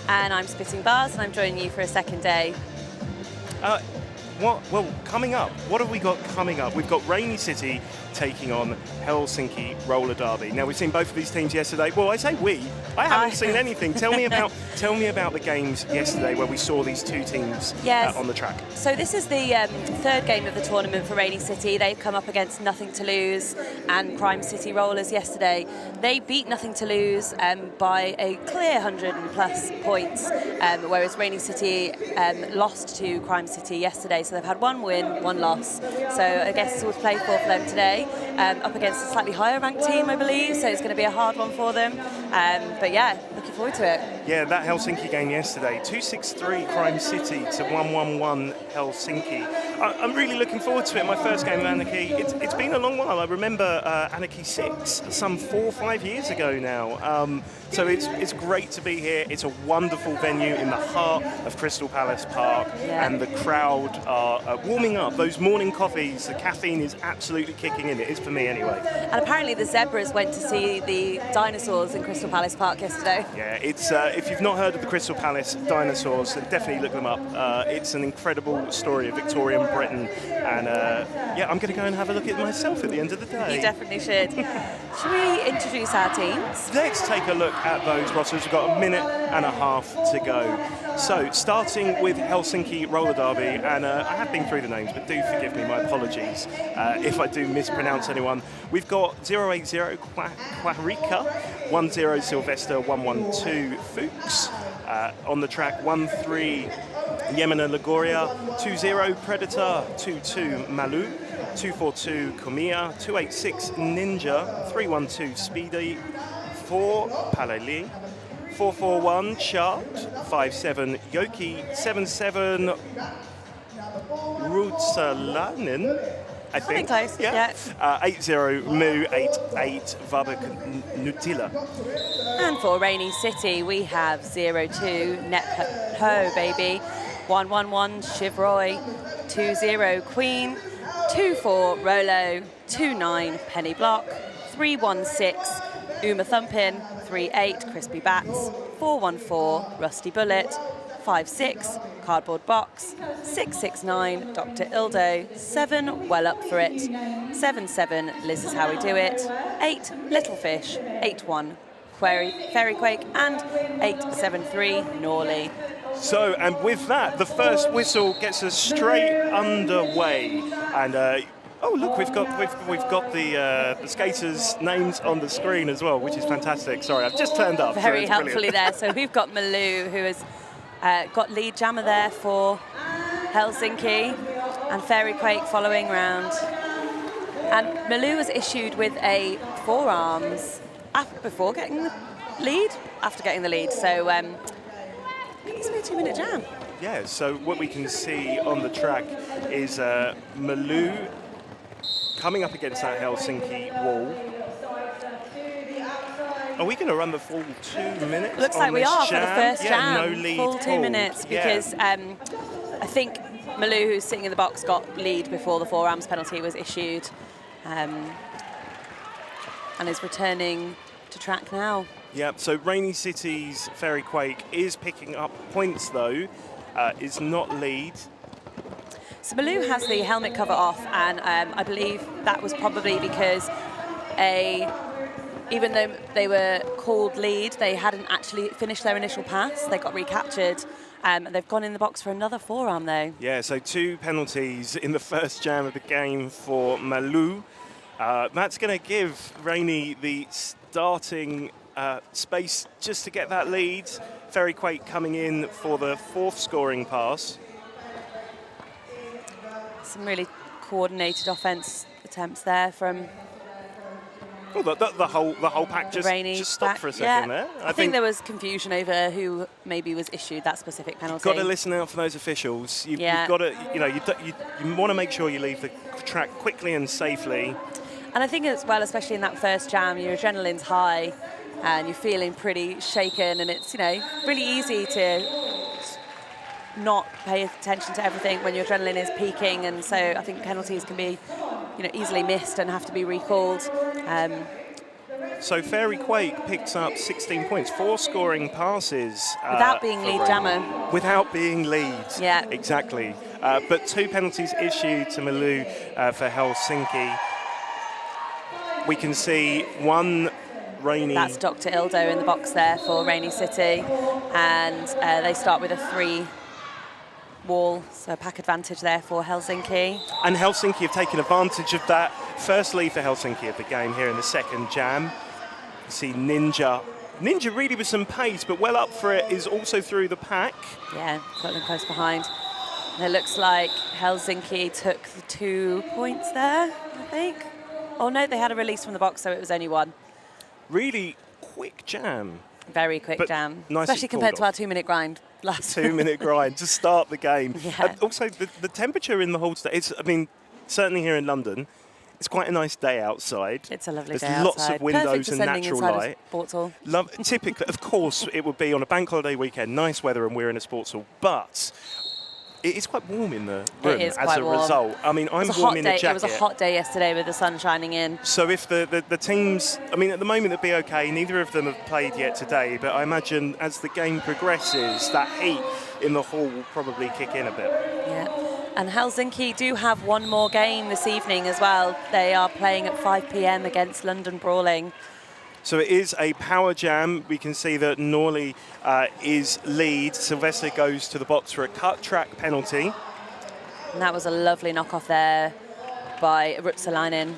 and I'm spitting bars, and I'm joining you for a second day. Well, coming up, what have we got coming up? We've got Rainy City taking on Helsinki Roller Derby. Now, we've seen both of these teams yesterday. Well, I say we. I haven't seen anything. Tell me about the games yesterday where we saw these two teams on the track. So this is the third game of the tournament for Rainy City. They've come up against Nothing to Lose and Crime City Rollers yesterday. They beat Nothing to Lose by a clear 100+ points, whereas Rainy City lost to Crime City yesterday. So they've had one win, one loss. So I guess it's all to play for them today. Up against a slightly higher ranked team, I believe, so it's going to be a hard one for them. But yeah, looking forward to it. Yeah, that Helsinki game yesterday, 2-6-3 Crime City to 1-1-1 Helsinki. I'm really looking forward to it. My first game of Anarchy. It's been a long while. I remember Anarchy 6 some 4 or 5 years ago now. So it's great to be here. It's a wonderful venue in the heart of Crystal Palace Park, and the crowd are warming up. Those morning coffees, the caffeine is absolutely kicking in. It is for me anyway. And apparently the Zebras went to see the dinosaurs in Crystal Palace Park yesterday. Yeah, it's if you've not heard of the Crystal Palace dinosaurs, then definitely look them up. It's an incredible story of Victorian Britain, and I'm going to go and have a look at it myself at the end of the day. You definitely should. Should we introduce our teams? Let's take a look at those rosters. We've got a minute and a half to go. So, starting with Helsinki Roller Derby, and I have been through the names, but do forgive me, my apologies if I do mispronounce anyone. We've got 080 Quarika, 10 Sylvester, 112 Fuchs. On the track, 13 Yemena Lagoria, 20 Predator, 22 Malu, 242 Komiya, 286 Ninja, 312 Speedy, 4 Paleli, 441 Chart, 57 Yoki, 77 Rutsalanen, I think. Close. Yeah. 80 Mu, 88 Vabak Nutila. And for Rainy City, we have 02 Net Ho Baby, 111 Chivroy, 20 Queen, 24 Rolo, 29 Penny Block, 316 Uma Thumpin, 38 Crispy Bats, 414 Rusty Bullet, 56 Cardboard Box, 669 Dr. Ildo, 7 Well Up For It, 77 Liz Is How We Do It, 8 Little Fish, 81 Fairy Quake, and 873 Norley. So, and with that, the first whistle gets us straight underway, and oh look, we've got the skaters' names on the screen as well, which is fantastic. Sorry, I've just turned up. Very helpfully there. So we've got Malu, who has got lead jammer there for Helsinki, and Fairy Quake following round. And Malu was issued with a forearms after getting the lead. So it's been a 2-minute jam. Yeah, so what we can see on the track is Malu coming up against that Helsinki wall. Are we going to run the full 2 minutes? Looks like we are jam? for the first jam. No lead full 2 minutes, because I think Malu, who's sitting in the box, got lead before the forearms penalty was issued, and is returning to track now. Yeah, so Rainy City's Fairy Quake is picking up points though, is not lead. So Malu has the helmet cover off, and I believe that was probably because even though they were called lead, they hadn't actually finished their initial pass. They got recaptured, and they've gone in the box for another forearm though. Yeah, so 2 penalties in the first jam of the game for Malu. That's going to give Rainy the starting space just to get that lead. Fairy Quake coming in for the 4th scoring pass. Some really coordinated offense attempts there from. Well, the whole pack just stopped for a second there. I think there was confusion over who maybe was issued that specific penalty. Got to listen out for those officials. You've got to, you want to make sure you leave the track quickly and safely. And I think as well, especially in that first jam, your adrenaline's high and you're feeling pretty shaken, and it's really easy to not pay attention to everything when your adrenaline is peaking, and so I think penalties can be easily missed and have to be recalled. So Fairy Quake picks up 16 points, 4 scoring passes. Without being for lead Rainey. jammer. Without being lead. Yeah. Exactly. But 2 penalties issued to Malou for Helsinki. We can see one Rainey. That's Dr. Ildo in the box there for Rainy City. And they start with a 3 wall, so pack advantage there for Helsinki. And Helsinki have taken advantage of that. First lead for Helsinki of the game here in the second jam. You see Ninja really with some pace, but well up for it is also through the pack. Yeah, got them close behind. And it looks like Helsinki took the 2 points there, I think. Oh no, they had a release from the box, so it was only 1. Really quick jam. Very quick But jam, nicely especially compared pulled to our off. 2-minute grind last. 2-minute grind to start the game. Yeah. And also, the temperature in the hall today, certainly here in London, it's quite a nice day outside. It's a lovely day There's lots outside. of windows Perfect for and sending natural inside light. A sports hall. Typically, of course, it would be on a bank holiday weekend, nice weather, and we're in a sports hall, but it is quite warm in the room It is as quite a warm. result. I mean, I'm warm in a jacket. It was a hot day yesterday with the sun shining in. So if the teams, I mean, at the moment it'd be okay. Neither of them have played yet today, but I imagine as the game progresses, that heat in the hall will probably kick in a bit. Yeah. And Helsinki do have one more game this evening as well. They are playing at 5 p.m. against London Brawling. So it is a power jam. We can see that Norley is lead. Sylvester goes to the box for a cut track penalty. And that was a lovely knock-off there by Rutsalainen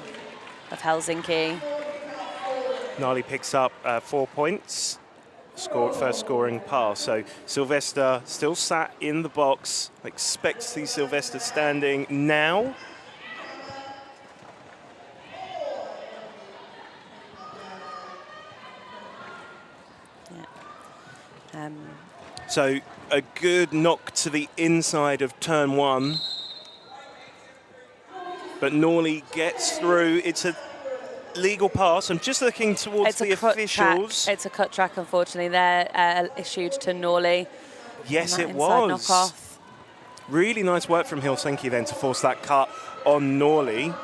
of Helsinki. Gnarly picks up 4 points. First scoring pass. So Sylvester still sat in the box. Expect to see Sylvester standing now. So a good knock to the inside of turn 1. But Norley gets through. It's a legal pass. I'm just looking towards the officials. It's a cut track, unfortunately. They're issued to Norley. Yes, it was. Knock-off. Really nice work from Helsinki then to force that cut on Norley.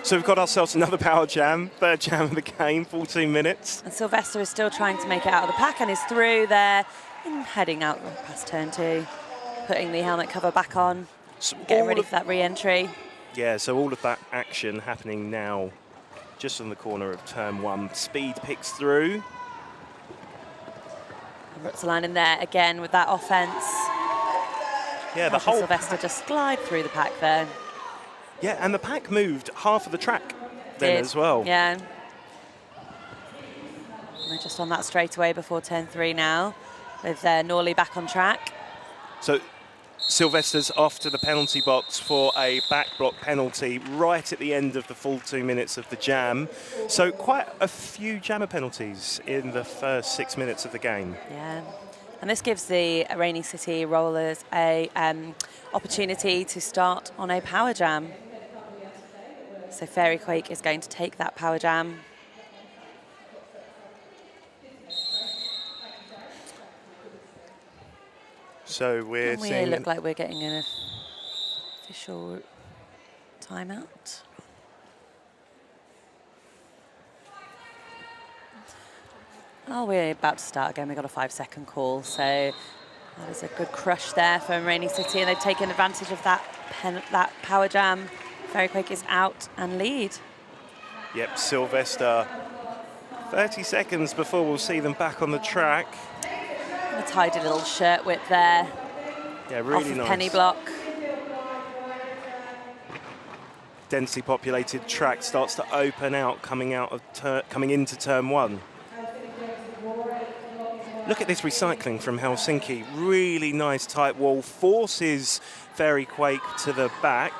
So we've got ourselves another power jam, third jam of the game, 14 minutes. And Sylvester is still trying to make it out of the pack and is through there and heading out past turn 2, putting the helmet cover back on, getting ready for that re-entry. Yeah, so all of that action happening now just on the corner of turn 1. Speed picks through. Rutsalainen there again with that offence. Yeah, the whole Sylvester just glide through the pack there. Yeah, and the pack moved half of the track then as well. Yeah. We're just on that straightaway before turn 3 now, with Norley back on track. So Sylvester's off to the penalty box for a back block penalty right at the end of the full 2 minutes of the jam. So quite a few jammer penalties in the first 6 minutes of the game. Yeah. And this gives the Rainy City Rollers a opportunity to start on a power jam. So Fairy Quake is going to take that power jam. So we look like we're getting an official timeout. Oh, we're about to start again. We've got a 5-second call, so that is a good crush there from Rainy City, and they've taken advantage of that power jam. Fairy Quake is out and lead. Yep, Sylvester, 30 seconds before we'll see them back on the track. A tidy little shirt whip there. Yeah, really nice. Penny block. Densely populated track starts to open out coming into turn 1. Look at this recycling from Helsinki. Really nice tight wall. Forces Fairy Quake to the back.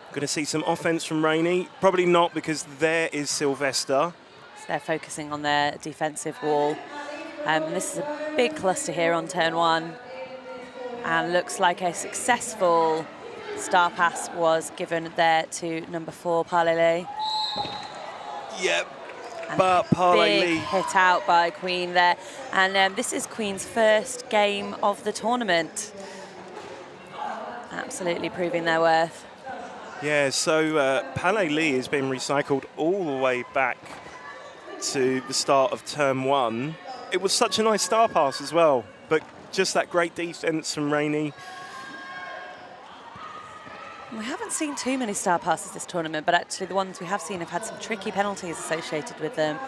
Going to see some offense from Rainey. Probably not, because there is Sylvester. So they're focusing on their defensive wall. This is a big cluster here on turn 1. And looks like a successful star pass was given there to number 4, Parley. Yep. But Parley big hit out by Queen there. And this is Queen's first game of the tournament. Absolutely proving their worth. Yeah, so Palais Lee has been recycled all the way back to the start of term 1. It was such a nice star pass as well, but just that great defence from Rainey. We haven't seen too many star passes this tournament, but actually the ones we have seen have had some tricky penalties associated with them.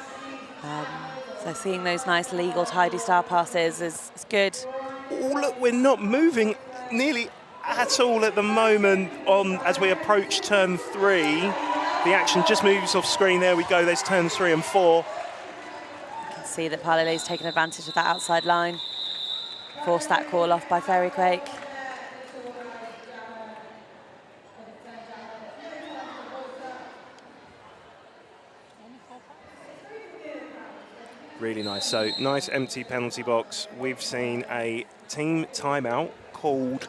So seeing those nice, legal, tidy star passes is good. Oh, look, we're not moving nearly at all at the moment as we approach turn 3. The action just moves off screen. There we go. There's turns 3 and 4. You can see that Palale's taken advantage of that outside line. Forced that call off by Fairy Quake. Really nice. So nice empty penalty box. We've seen a team timeout called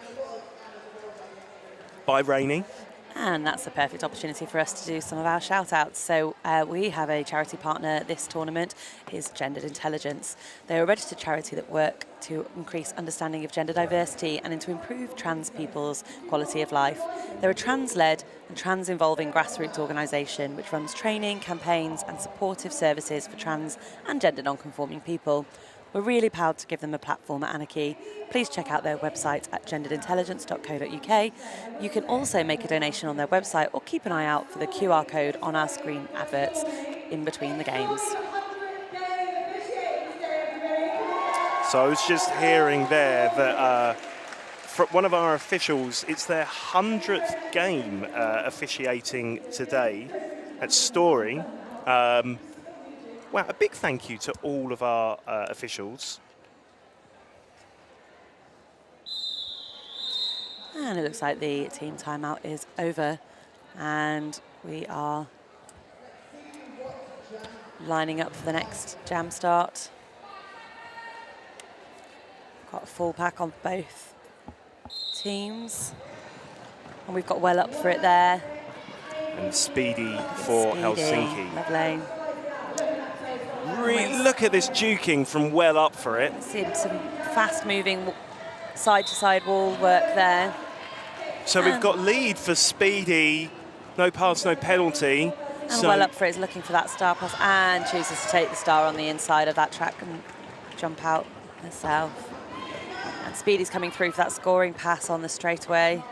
by Rainey. And that's a perfect opportunity for us to do some of our shout-outs. So we have a charity partner this tournament, is Gendered Intelligence. They're a registered charity that work to increase understanding of gender diversity and to improve trans people's quality of life. They're a trans-led and trans-involving grassroots organisation which runs training, campaigns and supportive services for trans and gender non-conforming people. We're really proud to give them a platform at Anarchy. Please check out their website at genderedintelligence.co.uk. You can also make a donation on their website or keep an eye out for the QR code on our screen adverts in between the games. So I was just hearing there that from one of our officials, it's their 100th game officiating today at Story. Well, a big thank you to all of our officials. And it looks like the team timeout is over and we are lining up for the next jam start. Got a full pack on both teams. And we've got well up for it there. And Speedy for Helsinki. Lovely. Really, look at this duking from well up for it. Seeing some fast-moving side-to-side wall work there. So we've got lead for Speedy. No pass, no penalty. And so well up for it is looking for that star pass and chooses to take the star on the inside of that track and jump out herself. And Speedy's coming through for that scoring pass on the straightaway.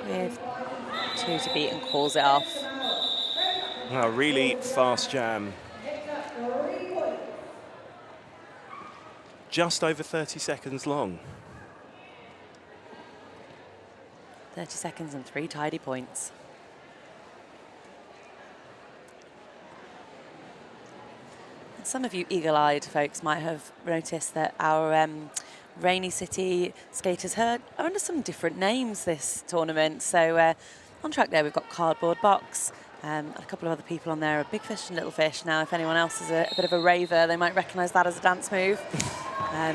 With 2 to beat and calls it off. A really fast jam. Just over 30 seconds long. 30 seconds and 3 tidy points. Some of you eagle-eyed folks might have noticed that our Rainy City skaters are under some different names this tournament. So on track there we've got Cardboard Box, and a couple of other people on there are Big Fish and Little Fish. Now if anyone else is a bit of a raver, they might recognise that as a dance move.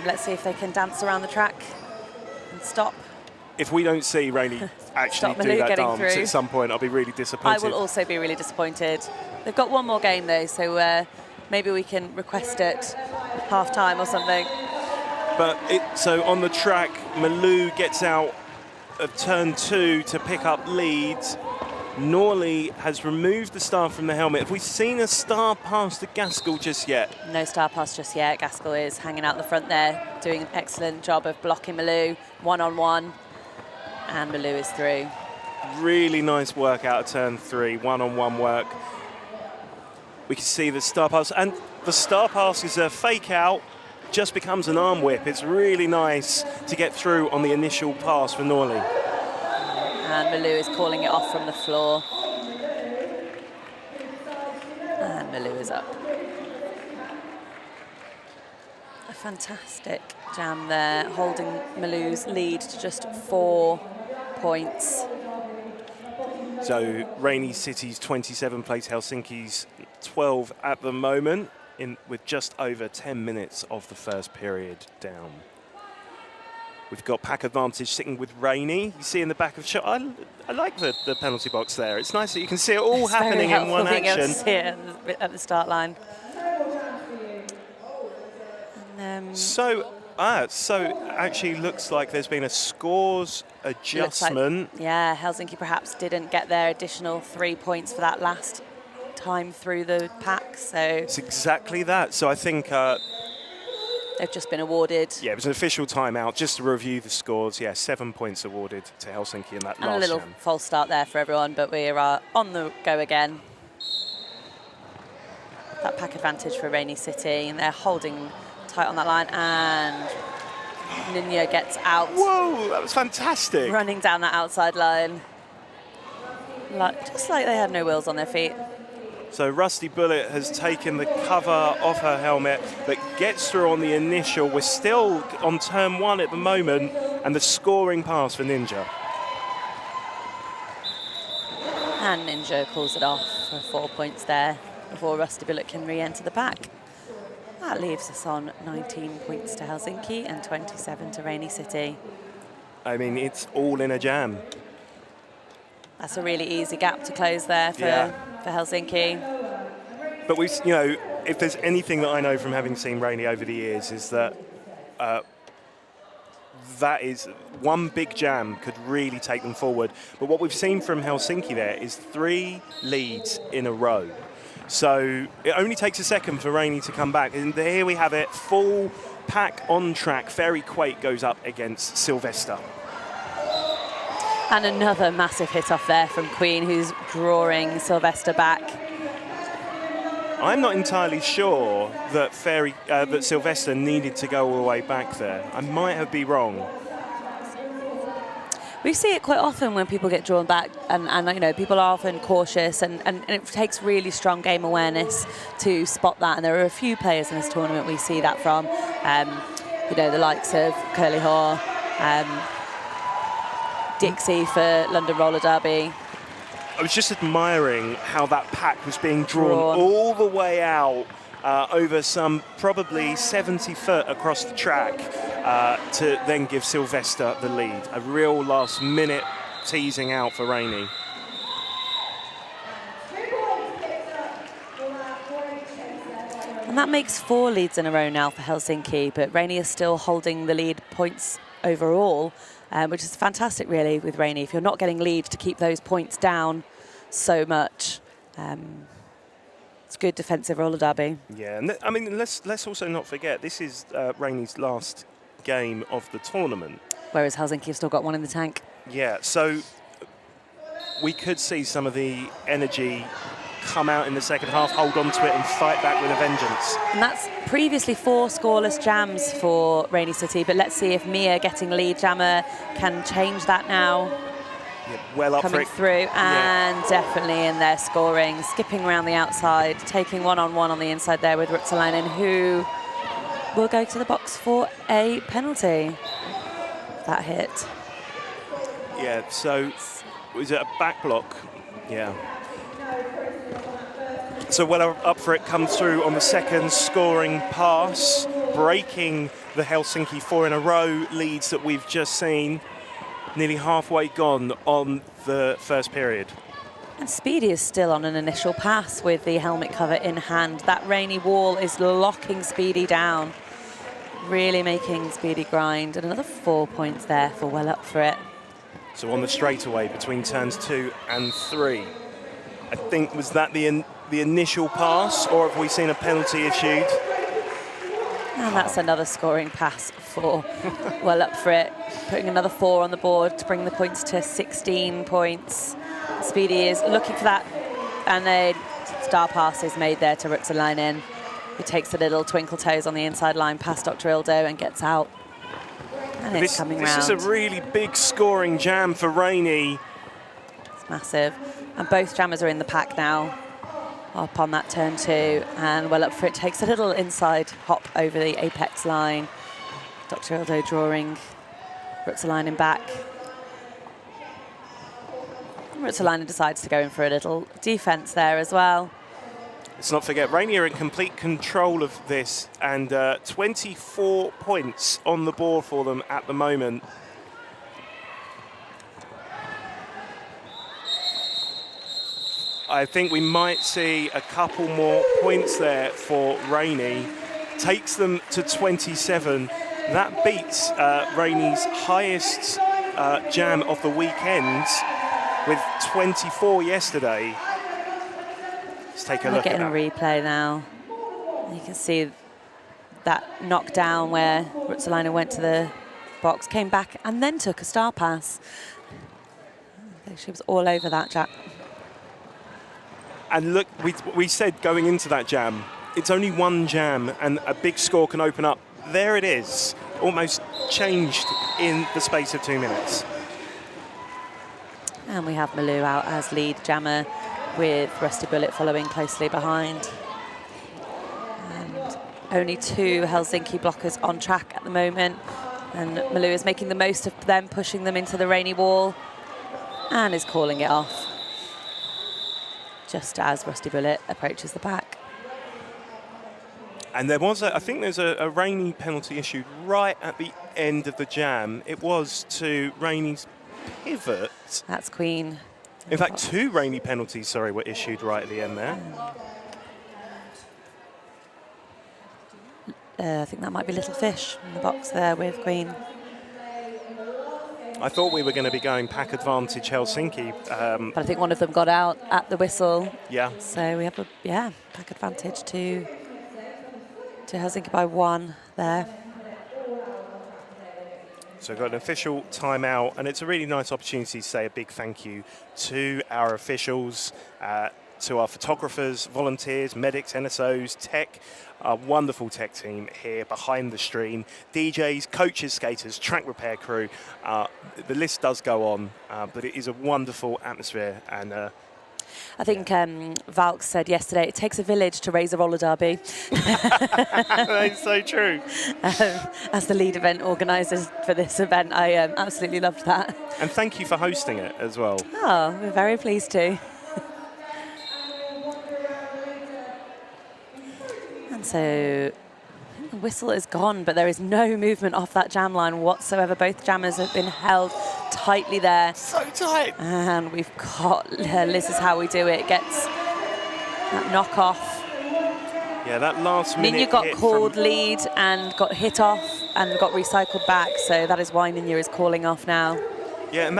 Let's see if they can dance around the track and stop. If we don't see Rainey actually do that dance at some point, I'll be really disappointed. I will also be really disappointed. They've got one more game though, so maybe we can request it half-time or something. But so on the track, Malou gets out of turn 2 to pick up leads. Norley has removed the star from the helmet. Have we seen a star pass to Gaskell just yet? No star pass just yet. Gaskell is hanging out the front there, doing an excellent job of blocking Malou, one-on-one, and Malou is through. Really nice work out of turn 3, one-on-one work. We can see the star pass, and the star pass is a fake out, just becomes an arm whip. It's really nice to get through on the initial pass for Norley. And Malou is calling it off from the floor. And Malou is up. A fantastic jam there, holding Malou's lead to just 4 points. So Rainy City's 27 plays Helsinki's 12 at the moment, with just over 10 minutes of the first period down. We've got pack advantage sitting with Rainy. You see in the back of shot, I like the penalty box there. It's nice that you can see it all happening in one action. Being able to see it at the start line. And, so actually looks like there's been a scores adjustment. Like, yeah, Helsinki perhaps didn't get their additional 3 points for that last time through the pack. So It's exactly that. So I think... they've just been awarded. yeah, it was an official timeout just to review the scores. Yeah, 7 points awarded to Helsinki in that And a last little jam. false start there for everyone, but we are on the go again. That pack advantage for Rainy City, and they're holding tight on that line, and Ninja gets out. Whoa, that was fantastic. Running down that outside line. Just like they had no wheels on their feet. So Rusty Bullet has taken the cover off her helmet, but gets through on the initial. We're still on turn 1 at the moment, and the scoring pass for Ninja. And Ninja calls it off for 4 points there before Rusty Bullet can re-enter the pack. That leaves us on 19 points to Helsinki and 27 to Rainy City. I mean, it's all in a jam. That's a really easy gap to close there for Helsinki. But we, you know, if there's anything that I know from having seen Rainy over the years, is that that is one big jam could really take them forward. But what we've seen from Helsinki there is 3 leads in a row. So it only takes a second for Rainy to come back. And here we have it, full pack on track. Fairy Quake goes up against Sylvester. And another massive hit off there from Queen, who's drawing Sylvester back. I'm not entirely sure that that Sylvester needed to go all the way back there. I might be wrong. We see it quite often when people get drawn back, and you know, people are often cautious, and it takes really strong game awareness to spot that. And there are a few players in this tournament we see that from. You know, the likes of Curly Haw, Dixie for London Roller Derby. I was just admiring how that pack was being drawn all the way out over some probably 70 foot across the track to then give Sylvester the lead. A real last-minute teasing out for Rainy. And that makes 4 leads in a row now for Helsinki, but Rainy is still holding the lead points overall, which is fantastic, really, with Rainy. If you're not getting lead, to keep those points down so much. It's good defensive roller derby. Yeah, and I mean, let's also not forget, this is Rainy's last game of the tournament. Whereas Helsinki have still got one in the tank. Yeah, so we could see some of the energy come out in the second half, hold on to it and fight back with a vengeance. And that's previously 4 scoreless jams for Rainy City, but let's see if Mia getting lead jammer can change that now. Yeah, well up coming for it. Through, and definitely in there scoring, skipping around the outside, taking one-on-one on the inside there with Ruotsalainen, who will go to the box for a penalty. That hit. Yeah, so was it a back block? Yeah. So well up for it comes through on the second scoring pass, breaking the Helsinki 4 in a row leads that we've just seen. Nearly halfway gone on the first period. And Speedy is still on an initial pass with the helmet cover in hand. That Rainy wall is locking Speedy down, really making Speedy grind. And another 4 points there for well up for it. So on the straightaway between turns 2 and 3. I think, was that the initial pass, or have we seen a penalty issued? And that's another scoring pass for well up for it, putting another 4 on the board to bring the points to 16 points. Speedy is looking for that, and a star pass is made there to Ruotsalainen, who takes a little twinkle toes on the inside line past Dr. Ildo and gets out. And it's coming round. This is a really big scoring jam for Rainy. It's massive. And both jammers are in the pack now. Up on that turn 2, and well up for it, takes a little inside hop over the apex line. Dr. Ildo drawing Ruotsalainen back. Ruotsalainen decides to go in for a little defence there as well. Let's not forget, Rainy are in complete control of this, and 24 points on the board for them at the moment. I think we might see a couple more points there for Rainy. Takes them to 27. That beats Rainy's highest jam of the weekend with 24 yesterday. Let's take a We're look at getting a that. replay now. You can see that knockdown where Ruotsalainen went to the box, came back, and then took a star pass. She was all over that, Jack. And look, we said going into that jam, it's only one jam and a big score can open up. There it is, almost changed in the space of 2 minutes. And we have Malou out as lead jammer with Rusty Bullet following closely behind. And only 2 Helsinki blockers on track at the moment. And Malou is making the most of them, pushing them into the rainy wall and is calling it off just as Rusty Bullet approaches the back. And there was, I think there's a Rainy penalty issued right at the end of the jam. It was to Rainy's pivot. That's Queen. In fact, 2 Rainy penalties, sorry, were issued right at the end there. I think that might be Little Fish in the box there with Queen. I thought we were going to be going pack advantage Helsinki. But I think one of them got out at the whistle. Yeah. So we have a pack advantage to Helsinki by 1 there. So we've got an official timeout, and it's a really nice opportunity to say a big thank you to our officials, to our photographers, volunteers, medics, NSOs, tech, our wonderful tech team here behind the stream, DJs, coaches, skaters, track repair crew. The list does go on, but it is a wonderful atmosphere. And I think Valk said yesterday, it takes a village to raise a roller derby. that's so true. As the lead event organisers for this event, I absolutely loved that. And thank you for hosting it as well. Oh, we're very pleased to. And so the whistle is gone, but there is no movement off that jam line whatsoever. Both jammers have been held tightly there. So tight. And we've got This Is How We Do It. Gets that knock-off. Yeah, that last minute Ninja got hit called from lead and got hit off and got recycled back. So that is why Ninja is calling off now. Yeah, and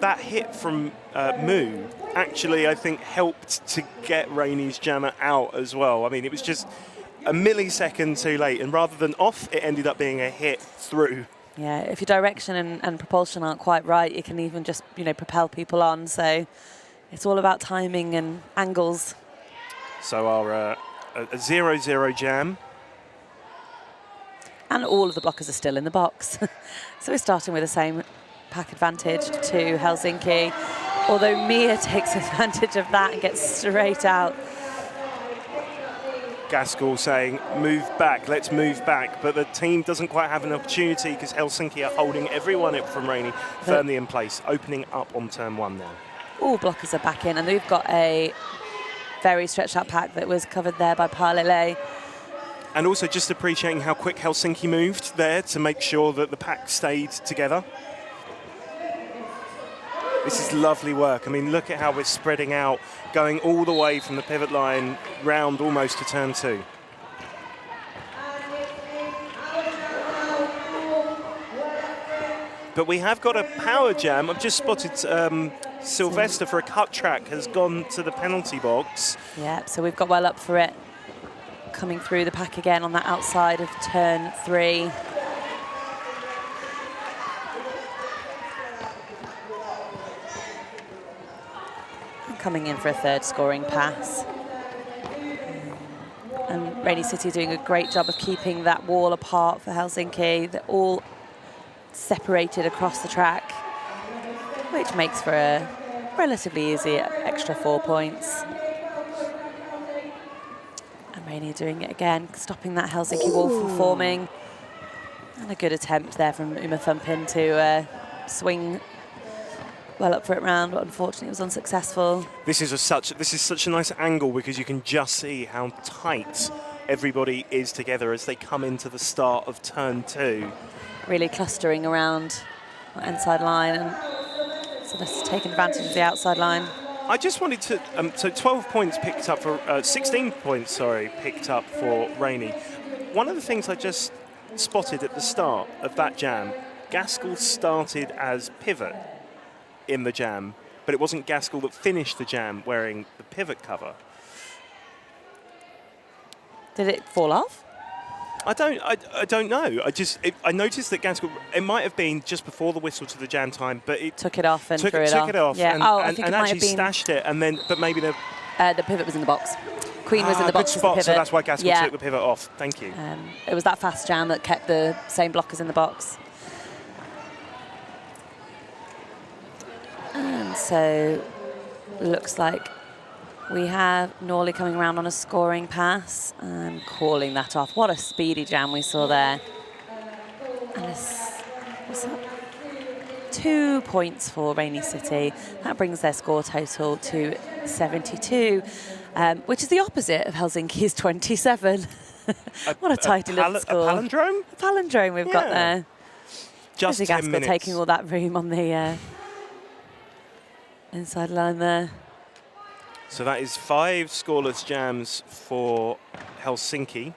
that hit from Moo actually, I think, helped to get Rainy's jammer out as well. I mean, it was just a millisecond too late, and rather than off, it ended up being a hit through. Yeah, if your direction and propulsion aren't quite right, you can even just, propel people on. So it's all about timing and angles. So our a 0-0 jam. And all of the blockers are still in the box. So we're starting with the same pack advantage to Helsinki. Although Mia takes advantage of that and gets straight out. Gaskell saying, move back, let's move back. But the team doesn't quite have an opportunity because Helsinki are holding everyone up from Rainy firmly in place, opening up on turn 1 now. All blockers are back in, and we've got a very stretched out pack that was covered there by Parlele. And also just appreciating how quick Helsinki moved there to make sure that the pack stayed together. This is lovely work. I mean, look at how we're spreading out, going all the way from the pivot line round almost to turn 2. But we have got a power jam. I've just spotted Sylvester for a cut track has gone to the penalty box. Yeah, so we've got well up for it. Coming through the pack again on that outside of turn 3. Coming in for a third scoring pass. And Rainy City doing a great job of keeping that wall apart for Helsinki. They're all separated across the track, which makes for a relatively easy extra 4 points. And Rainy doing it again, stopping that Helsinki wall from forming. And a good attempt there from Uma Thumpin to swing well up for it round, but unfortunately it was unsuccessful. This is such a nice angle because you can just see how tight everybody is together as they come into the start of turn 2. Really clustering around the inside line, and so that's taking advantage of the outside line. I just wanted to, so 12 points picked up for, 16 points, sorry, picked up for Rainy. One of the things I just spotted at the start of that jam, Gaskell started as pivot in the jam, but it wasn't Gaskell that finished the jam wearing the pivot cover. Did it fall off? I don't know. I noticed that Gaskell, it might have been just before the whistle to the jam time, but it took it off and took threw it it off Yeah. and actually stashed it, and then but maybe the pivot was in the box. Queen was in the box. Good spot, as the pivot. so that's why Gaskell took the pivot off. Thank you. It was that fast jam that kept the same blockers in the box. And so looks like we have Norley coming around on a scoring pass and calling that off. What a speedy jam we saw there. And what's that? 2 points for Rainy City. That brings their score total to 72, which is the opposite of Helsinki's 27. What a tidy little score. A palindrome? A palindrome we've got there. Just 10 minutes. Taking all that room on the inside line there. So that is 5 scoreless jams for Helsinki,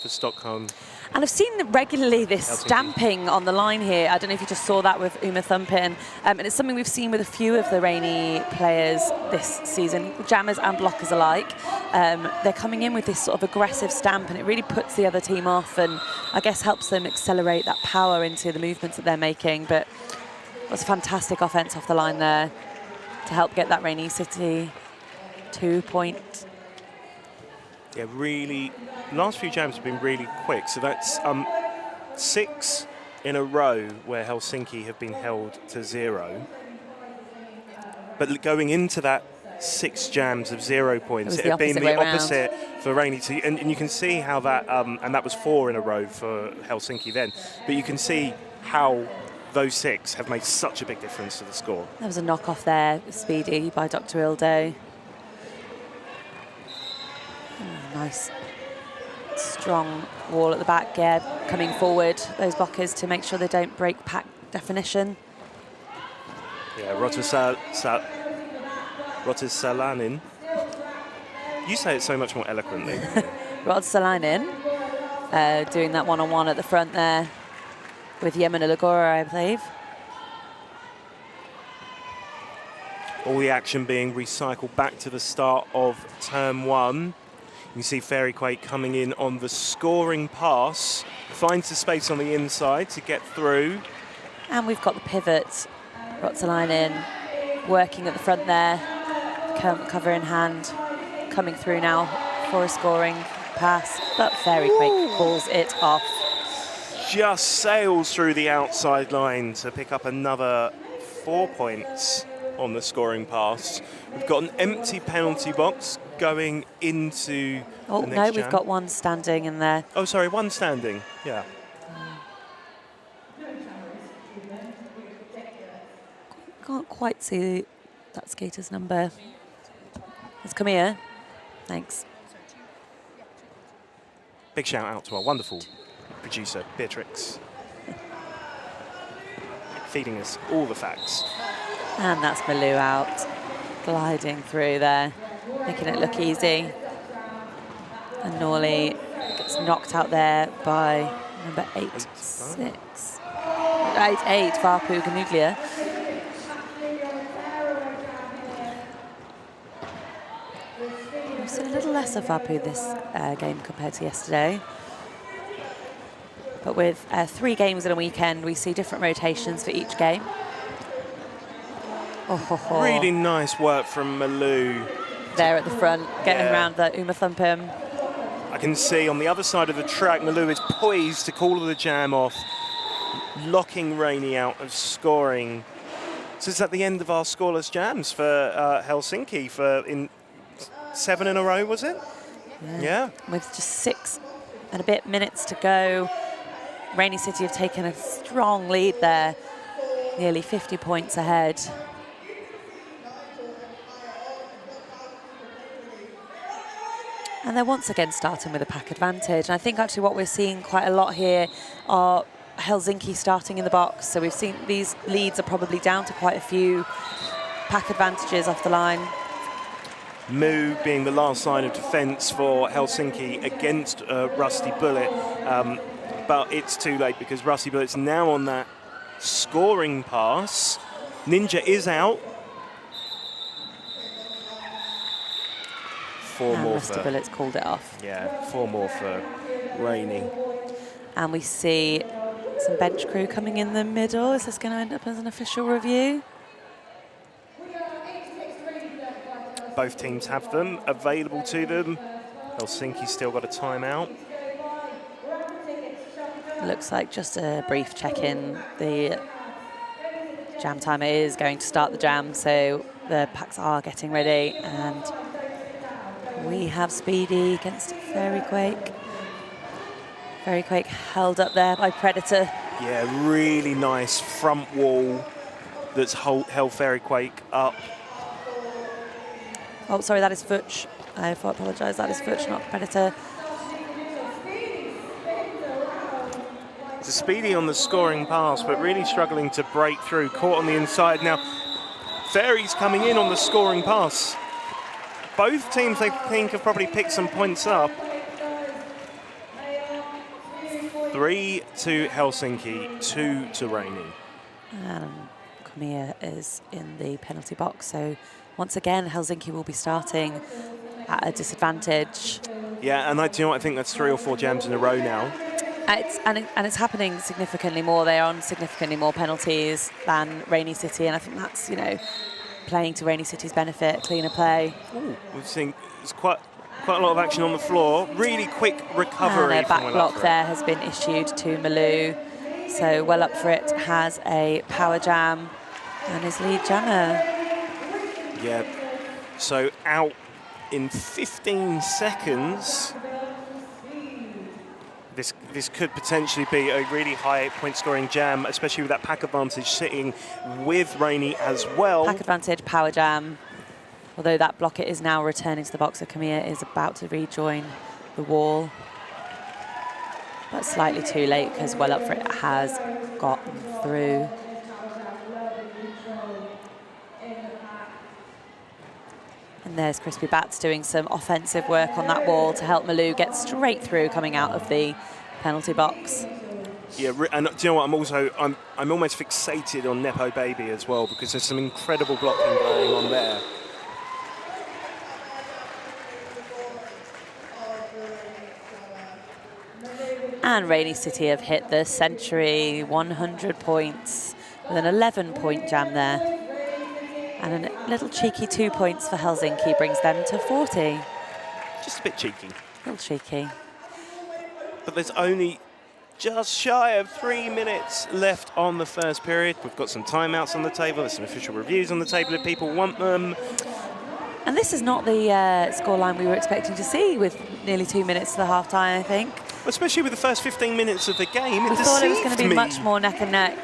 for Stockholm. And I've seen regularly this stamping on the line here. I don't know if you just saw that with Uma Thumpin. And it's something we've seen with a few of the Rainy players this season, jammers and blockers alike. They're coming in with this sort of aggressive stamp, and it really puts the other team off and I guess helps them accelerate that power into the movements that they're making. But it was a fantastic offense off the line there to help get that Rainy City 2 point. Yeah, really, last few jams have been really quick. So that's 6 in a row where Helsinki have been held to 0. But going into that 6 jams of 0 points, it had been the opposite for Rainy. And you can see how that, and that was 4 in a row for Helsinki then. But you can see how those 6 have made such a big difference to the score. There was a knock-off there, speedy by Dr. Ildo. Nice, strong wall at the back, coming forward, those blockers to make sure they don't break pack definition. Yeah, Rotisalainen. You say it so much more eloquently. Rotisalainen doing that one-on-one at the front there with Yemina Lagora, I believe. All the action being recycled back to the start of term 1. You see Fairy Quake coming in on the scoring pass, finds the space on the inside to get through. And we've got the pivot, Rotsalainen working at the front there, cover in hand, coming through now for a scoring pass, but Fairy Quake calls it off. Just sails through the outside line to pick up another 4 points on the scoring pass. We've got an empty penalty box going into the next jam. We've got one standing in there. Oh, sorry, one standing, yeah. Can't quite see that skater's number. Let's come here. Thanks. Big shout out to our wonderful producer, Beatrix. Feeding us all the facts. And that's Malou out, gliding through there, making it look easy. And Norley gets knocked out there by number 8, 8, Vapu Ganuglia. So a little less of Vapu this game compared to yesterday. But with 3 games in a weekend, we see different rotations for each game. Really nice work from Malou. There at the front, getting around the Uma Thumpim. I can see on the other side of the track, Malou is poised to call the jam off, locking Rainy out of scoring. So it's at the end of our scoreless jams for Helsinki in 7 in a row, was it? Yeah. With just 6 and a bit minutes to go, Rainy City have taken a strong lead there, nearly 50 points ahead. And they're once again starting with a pack advantage. And I think actually what we're seeing quite a lot here are Helsinki starting in the box. So we've seen these leads are probably down to quite a few pack advantages off the line. Moo being the last line of defence for Helsinki against Rusty Bullet. But it's too late because Rusty Bullet's now on that scoring pass. Ninja is out. 4 more Mr. for... Bullets called it off. Yeah, 4 more for Rainey. And we see some bench crew coming in the middle. Is this going to end up as an official review? Both teams have them available to them. Helsinki's still got a timeout. Looks like just a brief check-in. The jam timer is going to start the jam, so the packs are getting ready. And we have Speedy against Fairy Quake. Fairy Quake held up there by Predator. Yeah, really nice front wall that's held Fairy Quake up. Oh, sorry, that is Futch. I apologise, that is Futch, not Predator. So Speedy on the scoring pass, but really struggling to break through, caught on the inside. Now, Fairy's coming in on the scoring pass. Both teams, I think, have probably picked some points up. 3 to Helsinki, 2 to Rainey. Kamiya is in the penalty box, so once again, Helsinki will be starting at a disadvantage. Yeah, and do you know what? I think that's 3 or 4 jams in a row now. It's happening significantly more. They're on significantly more penalties than Rainy City, and I think that's, you know, playing to Rainy City's benefit, cleaner play. Ooh, we've seen there's quite a lot of action on the floor. Really quick recovery. And a back block there has been issued to Malou. So Well Up For It has a power jam and his lead jammer. Yeah, so out in 15 seconds. This could potentially be a really high point scoring jam, especially with that pack advantage sitting with Rainey as well. Pack advantage, power jam. Although that blocket is now returning to the box, so Kamiya is about to rejoin the wall. But slightly too late because Well Up For It has gotten through. And there's Crispy Bats doing some offensive work on that wall to help Malou get straight through coming out of the penalty box. Yeah, and do you know what? I'm almost fixated on Nepo Baby as well because there's some incredible blocking going on there. And Rainy City have hit the century, 100 points, with an 11-point jam there. And a little cheeky 2 points for Helsinki brings them to 40. Just a bit cheeky. A little cheeky. But there's only just shy of 3 minutes left on the first period. We've got some timeouts on the table. There's some official reviews on the table if people want them. And this is not the scoreline we were expecting to see with nearly 2 minutes to the half-time, I think. Especially with the first 15 minutes of the game, We thought it was going to be much more neck and neck.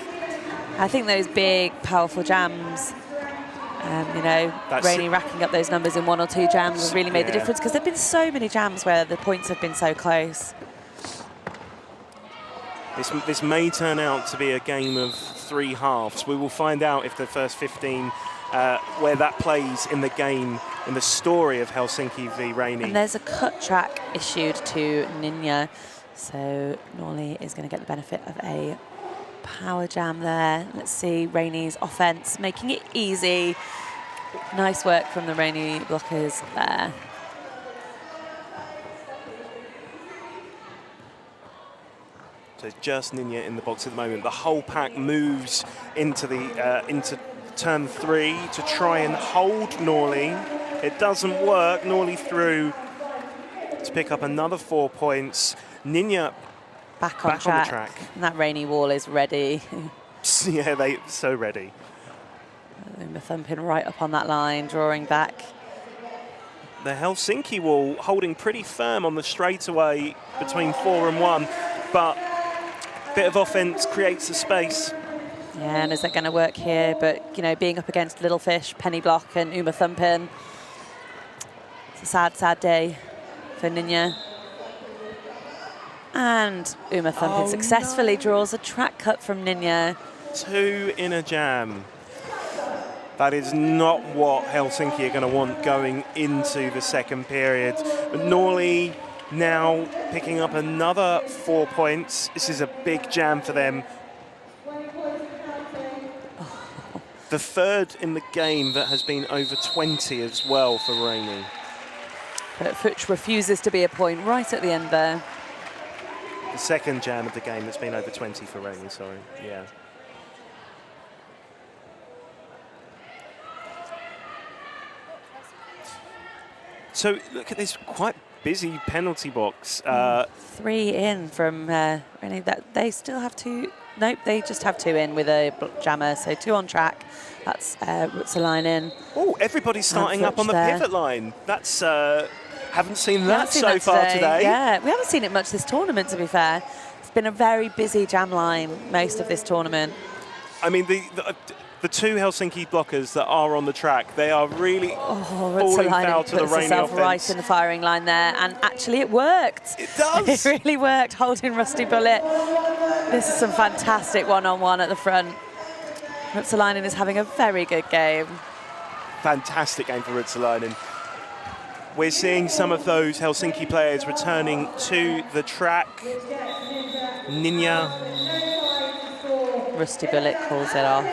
I think those big, powerful jams, you know, Rainey racking up those numbers in 1 or 2 jams has really made the difference because there have been so many jams where the points have been so close. This may turn out to be a game of 3 halves. We will find out if the first 15, where that plays in the game, in the story of Helsinki v Rainey. And there's a cut track issued to Ninja, so Norley is going to get the benefit of a power jam there. Let's see Rainey's offense, making it easy. Nice work from the Rainey blockers there. So it's just Ninja in the box at the moment. The whole pack moves into the into turn 3 to try and hold Norley. It doesn't work. Norley through to pick up another 4 points. Ninja back on the track. And that Rainey wall is ready. Yeah, they're so ready. Thumping right up on that line, drawing back. The Helsinki wall holding pretty firm on the straightaway between 4 and 1, but a bit of offense creates the space. Yeah, and is that going to work here? But, you know, being up against Little Fish, Penny Block and Uma Thumpin, it's a sad, sad day for Ninja. And Uma Thumpin successfully draws a track cut from Ninja. 2 in a jam. That is not what Helsinki are going to want going into the second period. But Norley now picking up another 4 points. This is a big jam for them. The third in the game that has been over 20 as well for Rainey. but which refuses to be a point right at the end there. The second jam of the game that's been over 20 for Rainey, sorry. Yeah. So look at this quite busy penalty box. 3 in from Rainey. That they still have 2. Nope, they just have 2 in with a jammer. So 2 on track. That's Ruotsalainen. Oh, everybody's starting up on the pivot line. That's haven't seen that seen so that far today. Yeah, we haven't seen it much this tournament, to be fair. It's been a very busy jam line most of this tournament. I mean, the 2 Helsinki blockers that are on the track, they are really falling foul to the Rainey offense. Right in the firing line there, and actually it worked. It does. It really worked, holding Rusty Bullet. This is some fantastic one-on-one at the front. Ruotsalainen is having a very good game. Fantastic game for Ruotsalainen. We're seeing some of those Helsinki players returning to the track. Ninja. Rusty Bullet calls it off.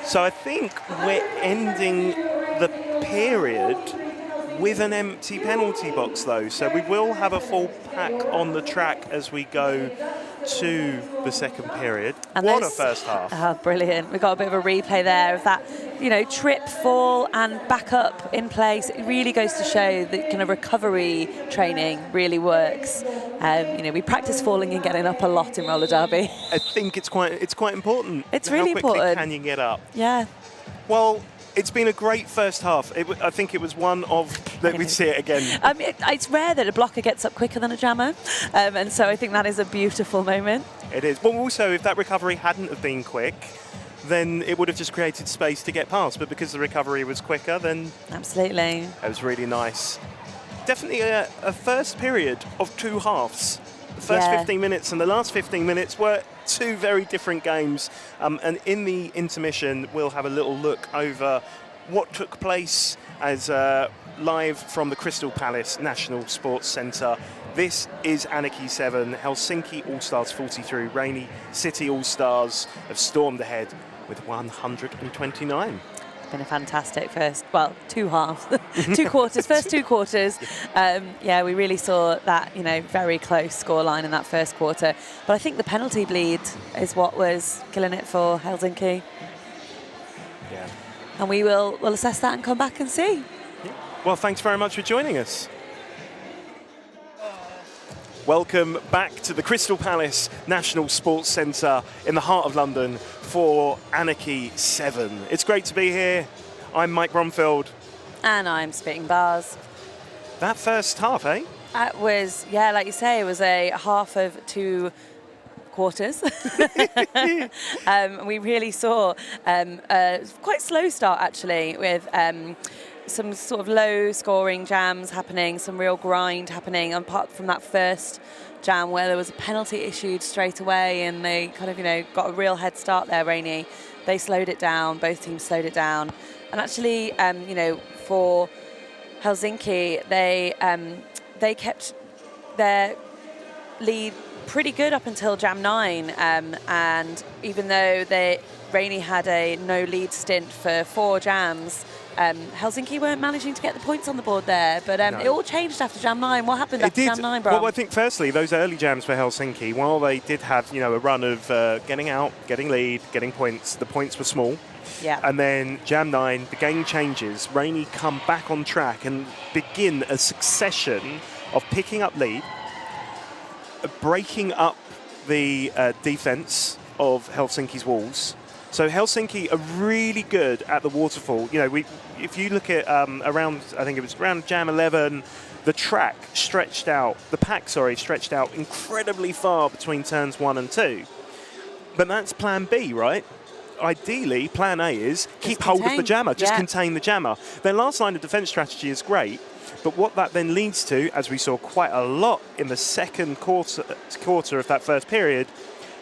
So I think we're ending the period with an empty penalty box, though. So we will have a full pack on the track as we go to the second period. And what a first half. Oh, brilliant. We got a bit of a replay there of that, trip, fall and back up in place. It really goes to show that kind of recovery training really works. We practice falling and getting up a lot in roller derby. I think it's quite important. It's really important. How quickly can you get up? Yeah. Well, it's been a great first half. I think it was one of... Let me see it again. It's rare that a blocker gets up quicker than a jammer, and so I think that is a beautiful moment. It is. But also, if that recovery hadn't have been quick, then it would have just created space to get past. But because the recovery was quicker, then... Absolutely. It was really nice. Definitely a first period of 2 halves. The first 15 minutes and the last 15 minutes were 2 very different games. And in the intermission, we'll have a little look over what took place as live from the Crystal Palace National Sports Centre. This is Anarchy 7, Helsinki All-Stars 43. Rainey City All-Stars have stormed ahead with 129. Been a fantastic 2 halves, 2 quarters, first 2 quarters. We really saw that, very close scoreline in that first quarter. But I think the penalty bleed is what was killing it for Helsinki. Yeah. And we'll assess that and come back and see. Yeah. Well, thanks very much for joining us. Welcome back to the Crystal Palace National Sports Centre in the heart of London for Anarchy 7. It's great to be here. I'm Mike Bromfield. And I'm Spitting Bars. That first half, eh? That was, like you say, it was a half of 2 quarters. We really saw a quite slow start, actually, with some sort of low-scoring jams happening, some real grind happening, apart from that first jam where there was a penalty issued straight away and they kind of, got a real head start there, Rainey. They slowed it down, both teams slowed it down. And actually, for Helsinki, they kept their lead pretty good up until jam 9. And even though Rainey had a no-lead stint for 4 jams, Helsinki weren't managing to get the points on the board there, but no. It all changed after Jam 9. What happened after Jam 9, Brom? Well, I think firstly, those early jams for Helsinki, while they did have, a run of getting out, getting lead, getting points, the points were small. Yeah. And then Jam 9, the game changes. Rainey come back on track and begin a succession of picking up lead, breaking up the defence of Helsinki's walls. So Helsinki are really good at the waterfall. If you look at I think it was around Jam 11, the pack stretched out incredibly far between turns 1 and 2. But that's plan B, right? Ideally, plan A is keep hold of the jammer, just contain the jammer. Their last line of defence strategy is great, but what that then leads to, as we saw quite a lot in the second quarter of that first period,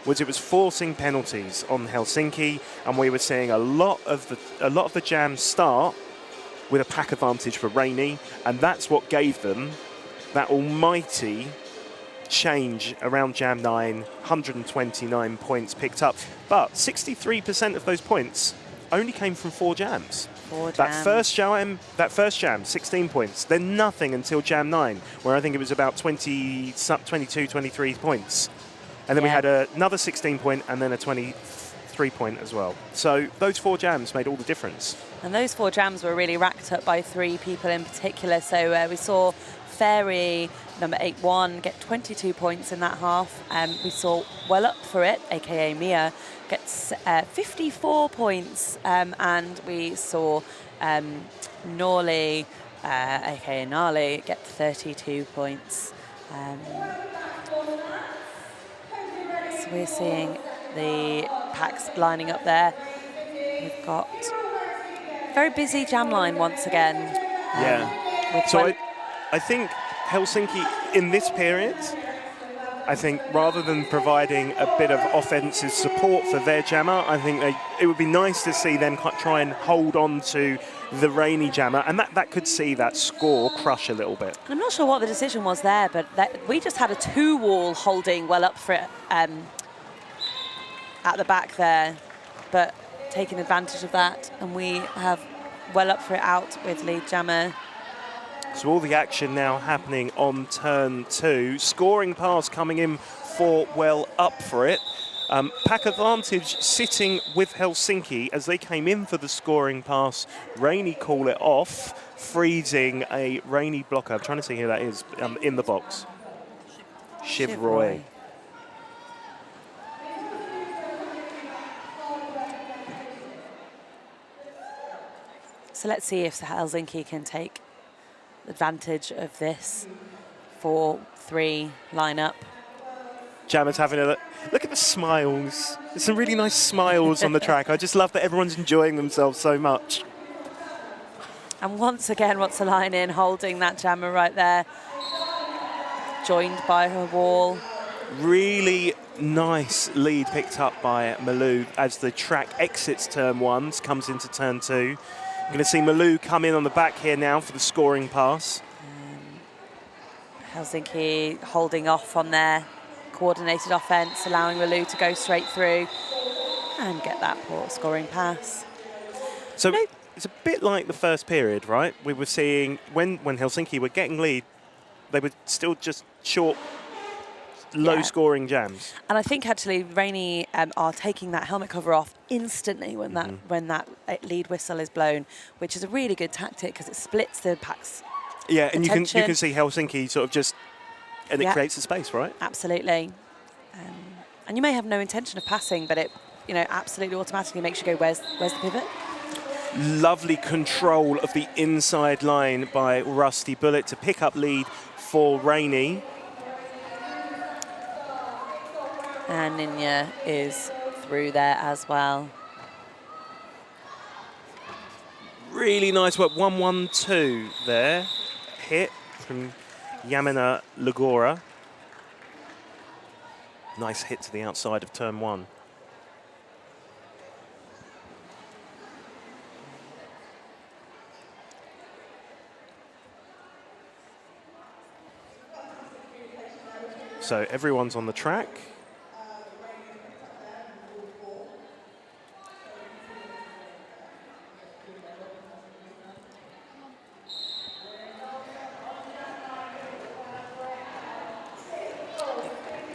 was it was forcing penalties on Helsinki, and we were seeing a lot of the jams start with a pack advantage for Rainey, and that's what gave them that almighty change around Jam 9, 129 points picked up. But 63% of those points only came from 4 jams. That first jam, 16 points. Then nothing until jam 9, where I think it was about 22, 23 points. And then we had another 16 point and then a 23 point as well. So those 4 jams made all the difference. And those 4 jams were really racked up by 3 people in particular. So we saw Fairy, number 8-1, get 22 points in that half. We saw Well Up For It, aka Mia, gets 54 points. And we saw Norley, aka Gnarly, get 32 points. So we're seeing the packs lining up there. We've got a very busy jam line once again. So I think Helsinki in this period, I think rather than providing a bit of offensive support for their jammer, I think it would be nice to see them try and hold on to the Rainy jammer, and that could see that score crush a little bit. I'm not sure what the decision was there, but we just had a 2-wall holding Well Up For It at the back there, but taking advantage of that, and we have Well Up For It out with lead jammer. So all the action now happening on turn 2. Scoring pass coming in for Well Up For It. Pack advantage sitting with Helsinki as they came in for the scoring pass. Rainy call it off, freezing a Rainy blocker. I'm trying to see who that is in the box. Shiv Roy. So let's see if Helsinki can take advantage of this 4-3 lineup. Jammer's having a look at the smiles. There's some really nice smiles on the track. I just love that everyone's enjoying themselves so much. And once again, wants a line in, holding that jammer right there, joined by her wall. Really nice lead picked up by Malou as the track exits turn 1, comes into turn 2. You're going to see Malou come in on the back here now for the scoring pass. Helsinki holding off on their coordinated offence, allowing Malou to go straight through and get that poor scoring pass. So it's a bit like the first period, right? We were seeing when Helsinki were getting lead, they were still just short, low-scoring jams. And I think actually Rainy are taking that helmet cover off instantly when that lead whistle is blown, which is a really good tactic because it splits the pack's and attention. you can see Helsinki sort of just, and it creates a space, right? Absolutely. And you may have no intention of passing, but it, absolutely automatically makes you go, where's the pivot? Lovely control of the inside line by Rusty Bullet to pick up lead for Rainy. And Ninya is through there as well. Really nice work, 1-1-2 there. Hit from Yamina Lagora. Nice hit to the outside of turn 1. So everyone's on the track.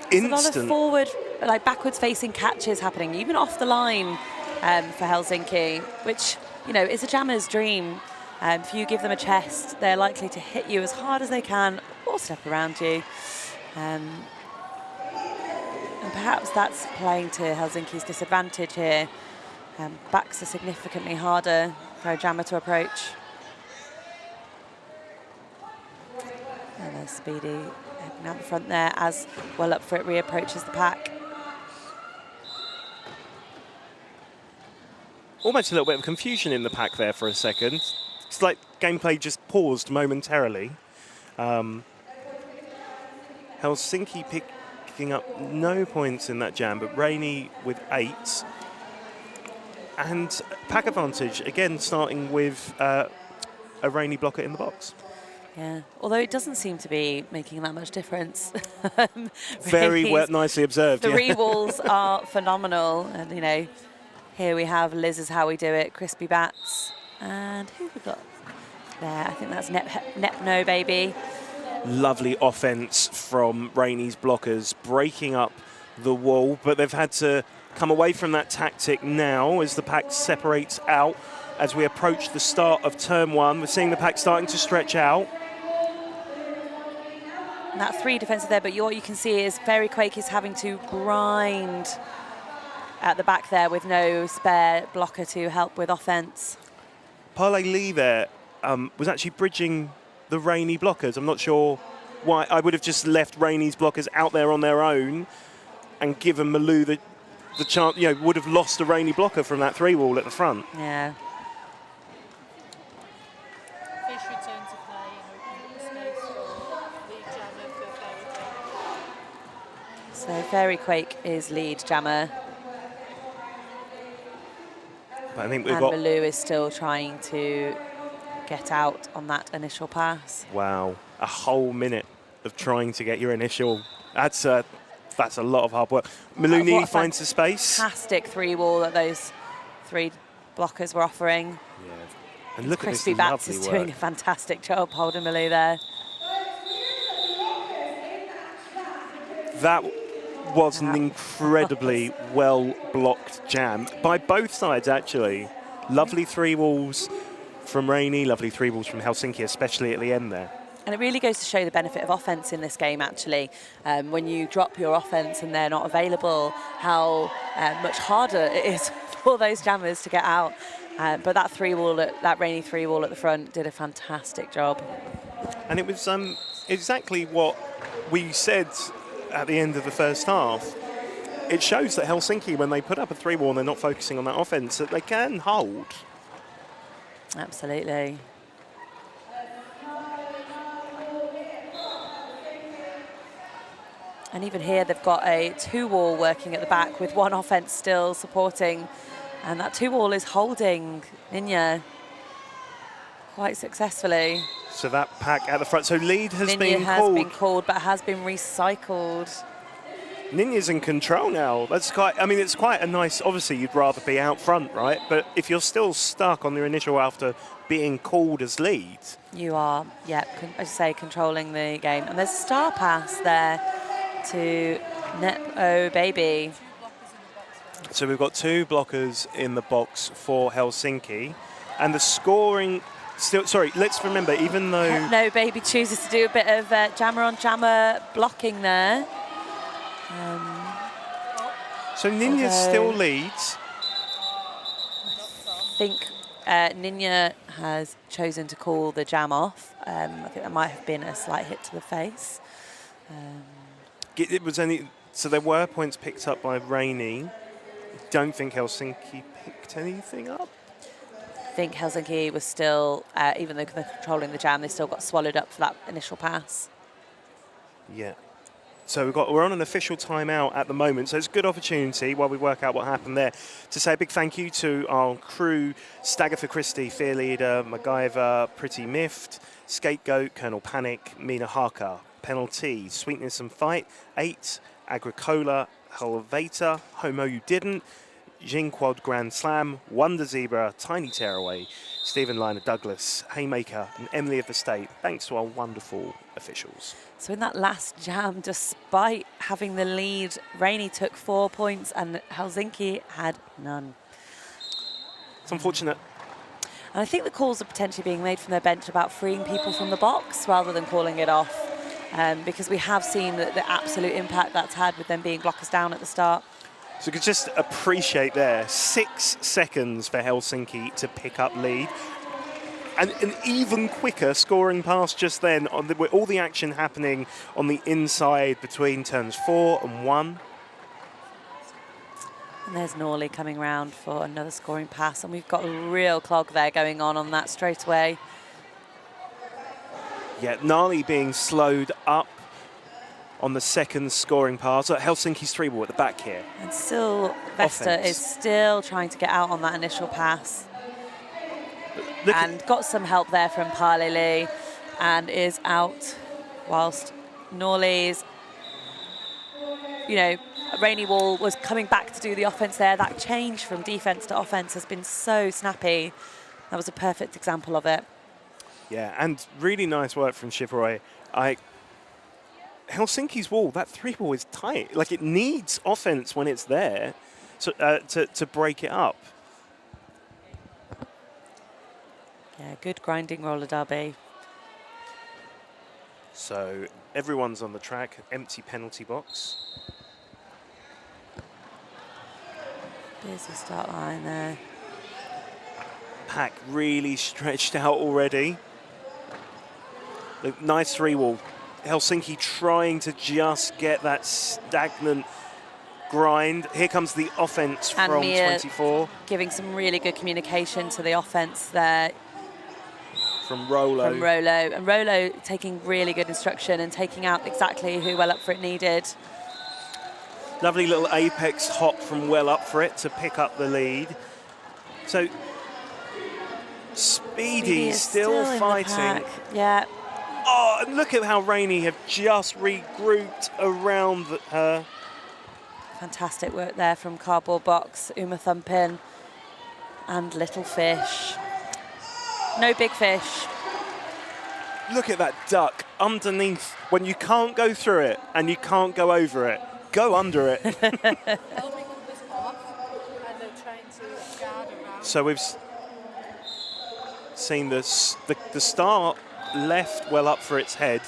There's a lot of forward, backwards-facing catches happening, even off the line for Helsinki, which, is a jammer's dream. If you give them a chest, they're likely to hit you as hard as they can or step around you. And perhaps that's playing to Helsinki's disadvantage here. Backs are significantly harder for a jammer to approach. And there's Speedy heading out the front there as Well Up For It reapproaches the pack. Almost a little bit of confusion in the pack there for a second. It's like gameplay just paused momentarily. Helsinki picking up no points in that jam, but Rainy with 8. And pack advantage, again, starting with a Rainy blocker in the box. Yeah, although it doesn't seem to be making that much difference. Very well, nicely observed. The re-walls are phenomenal. And, here we have Liz is how we do it, Crispy Bats. And who we got there? I think that's Nepno, baby. Lovely offense from Rainey's blockers, breaking up the wall, but they've had to come away from that tactic now as the pack separates out. As we approach the start of turn 1, we're seeing the pack starting to stretch out. And that 3 defensive there, but what you can see is Fairy Quake is having to grind at the back there with no spare blocker to help with offense. Parlay Lee there was actually bridging the Rainey blockers. I'm not sure why. I would have just left Rainey's blockers out there on their own and given Malou the chance, would have lost a Rainey blocker from that 3-wall at the front. Yeah. Fish return to play and open up the space for lead jammer for Fairy Quake. So Fairy Quake is lead jammer. But I think we've And got... Malou is still trying to get out on that initial pass. Wow, a whole minute of trying to get your initial... That's a lot of hard work. Malou nearly finds the space. Fantastic 3-wall that those 3 blockers were offering. Yeah. And look Crispy at this Bats lovely is work. doing a fantastic job holding Malou there. That was an incredibly well-blocked jam by both sides, actually. Lovely 3-walls from Rainey, lovely 3-walls from Helsinki, especially at the end there. And it really goes to show the benefit of offense in this game, actually. When you drop your offense and they're not available, how much harder it is for those jammers to get out. But that 3-wall, that Rainey 3-wall at the front did a fantastic job. And it was exactly what we said at the end of the first half. It shows that Helsinki, when they put up a 3-wall and they're not focusing on that offense, that they can hold. Absolutely. And even here, they've got a 2-wall working at the back with 1 offense still supporting. And that 2-wall is holding Ninja quite successfully. So that pack at the front. So lead has Ninja been has called. been called, but has been recycled. Ninja's in control now. That's quite, I mean, it's quite a nice, obviously you'd rather be out front, right? But if you're still stuck on your initial after being called as lead. You are, yeah, as you say, controlling the game. And there's a star pass there to Nepo, baby. So we've got 2 blockers in the box for Helsinki. And the scoring, still, sorry, let's remember, even though... No, baby chooses to do a bit of jammer on jammer blocking there. So Ninja still leads. I think Ninja has chosen to call the jam off. I think that might have been a slight hit to the face. It was only, so there were points picked up by Rainey. Don't think Helsinki picked anything up. I think Helsinki was still, even though they're controlling the jam, they still got swallowed up for that initial pass. Yeah. So we're on an official timeout at the moment, so it's a good opportunity while we work out what happened there to say a big thank you to our crew, Stagger Christie, Fear Leader, MacGyver, Pretty Miffed, Scapegoat, Colonel Panic, Mina Harker, Penalty, Sweetness and Fight, 8, Agricola, Helveta, Homo You Didn't, Jing Quad Grand Slam, Wonder Zebra, Tiny Tearaway, Stephen Liner Douglas, Haymaker, and Emily of the State. Thanks to our wonderful officials. So in that last jam, despite having the lead, Rainey took 4 points and Helsinki had none. It's unfortunate. And I think the calls are potentially being made from their bench about freeing people from the box rather than calling it off, because we have seen the absolute impact that's had with them being blockers down at the start. So you could just appreciate there, 6 seconds for Helsinki to pick up lead. And an even quicker scoring pass just then, with all the action happening on the inside between turns 4 and 1. And there's Norley coming round for another scoring pass, and we've got a real clog there going on that straight away. Yeah, Gnarly being slowed up on the second scoring pass. Helsinki's 3-ball at the back here. And still, Vesta is still trying to get out on that initial pass. And got some help there from Palele and is out whilst Norley's, Rainy Wall was coming back to do the offence there. That change from defence to offence has been so snappy That was a perfect example of it. Yeah, and really nice work from Shivroy. Helsinki's wall, that 3-ball is tight. Like, it needs offense when it's there to break it up. Yeah, good grinding roller derby. So everyone's on the track, empty penalty box. Busy start line there. Pack really stretched out already. Nice 3-wall. Helsinki trying to just get that stagnant grind. Here comes the offense And from Mia 24. giving some really good communication to the offense there From Rolo. from Rolo. And Rolo taking really good instruction and taking out exactly who well up for it needed. Lovely little apex hop from well up for it to pick up the lead. So Speedy is still in the fighting. pack. Yeah. Oh, and look at how Rainey have just regrouped around her. Fantastic work there from Cardboard Box, Uma Thumpin, and Little Fish. No big fish. Look at that duck underneath. When you can't go through it and you can't go over it, go under it. Helming was off, and they're trying to guard around. So we've seen the start left well up for its head.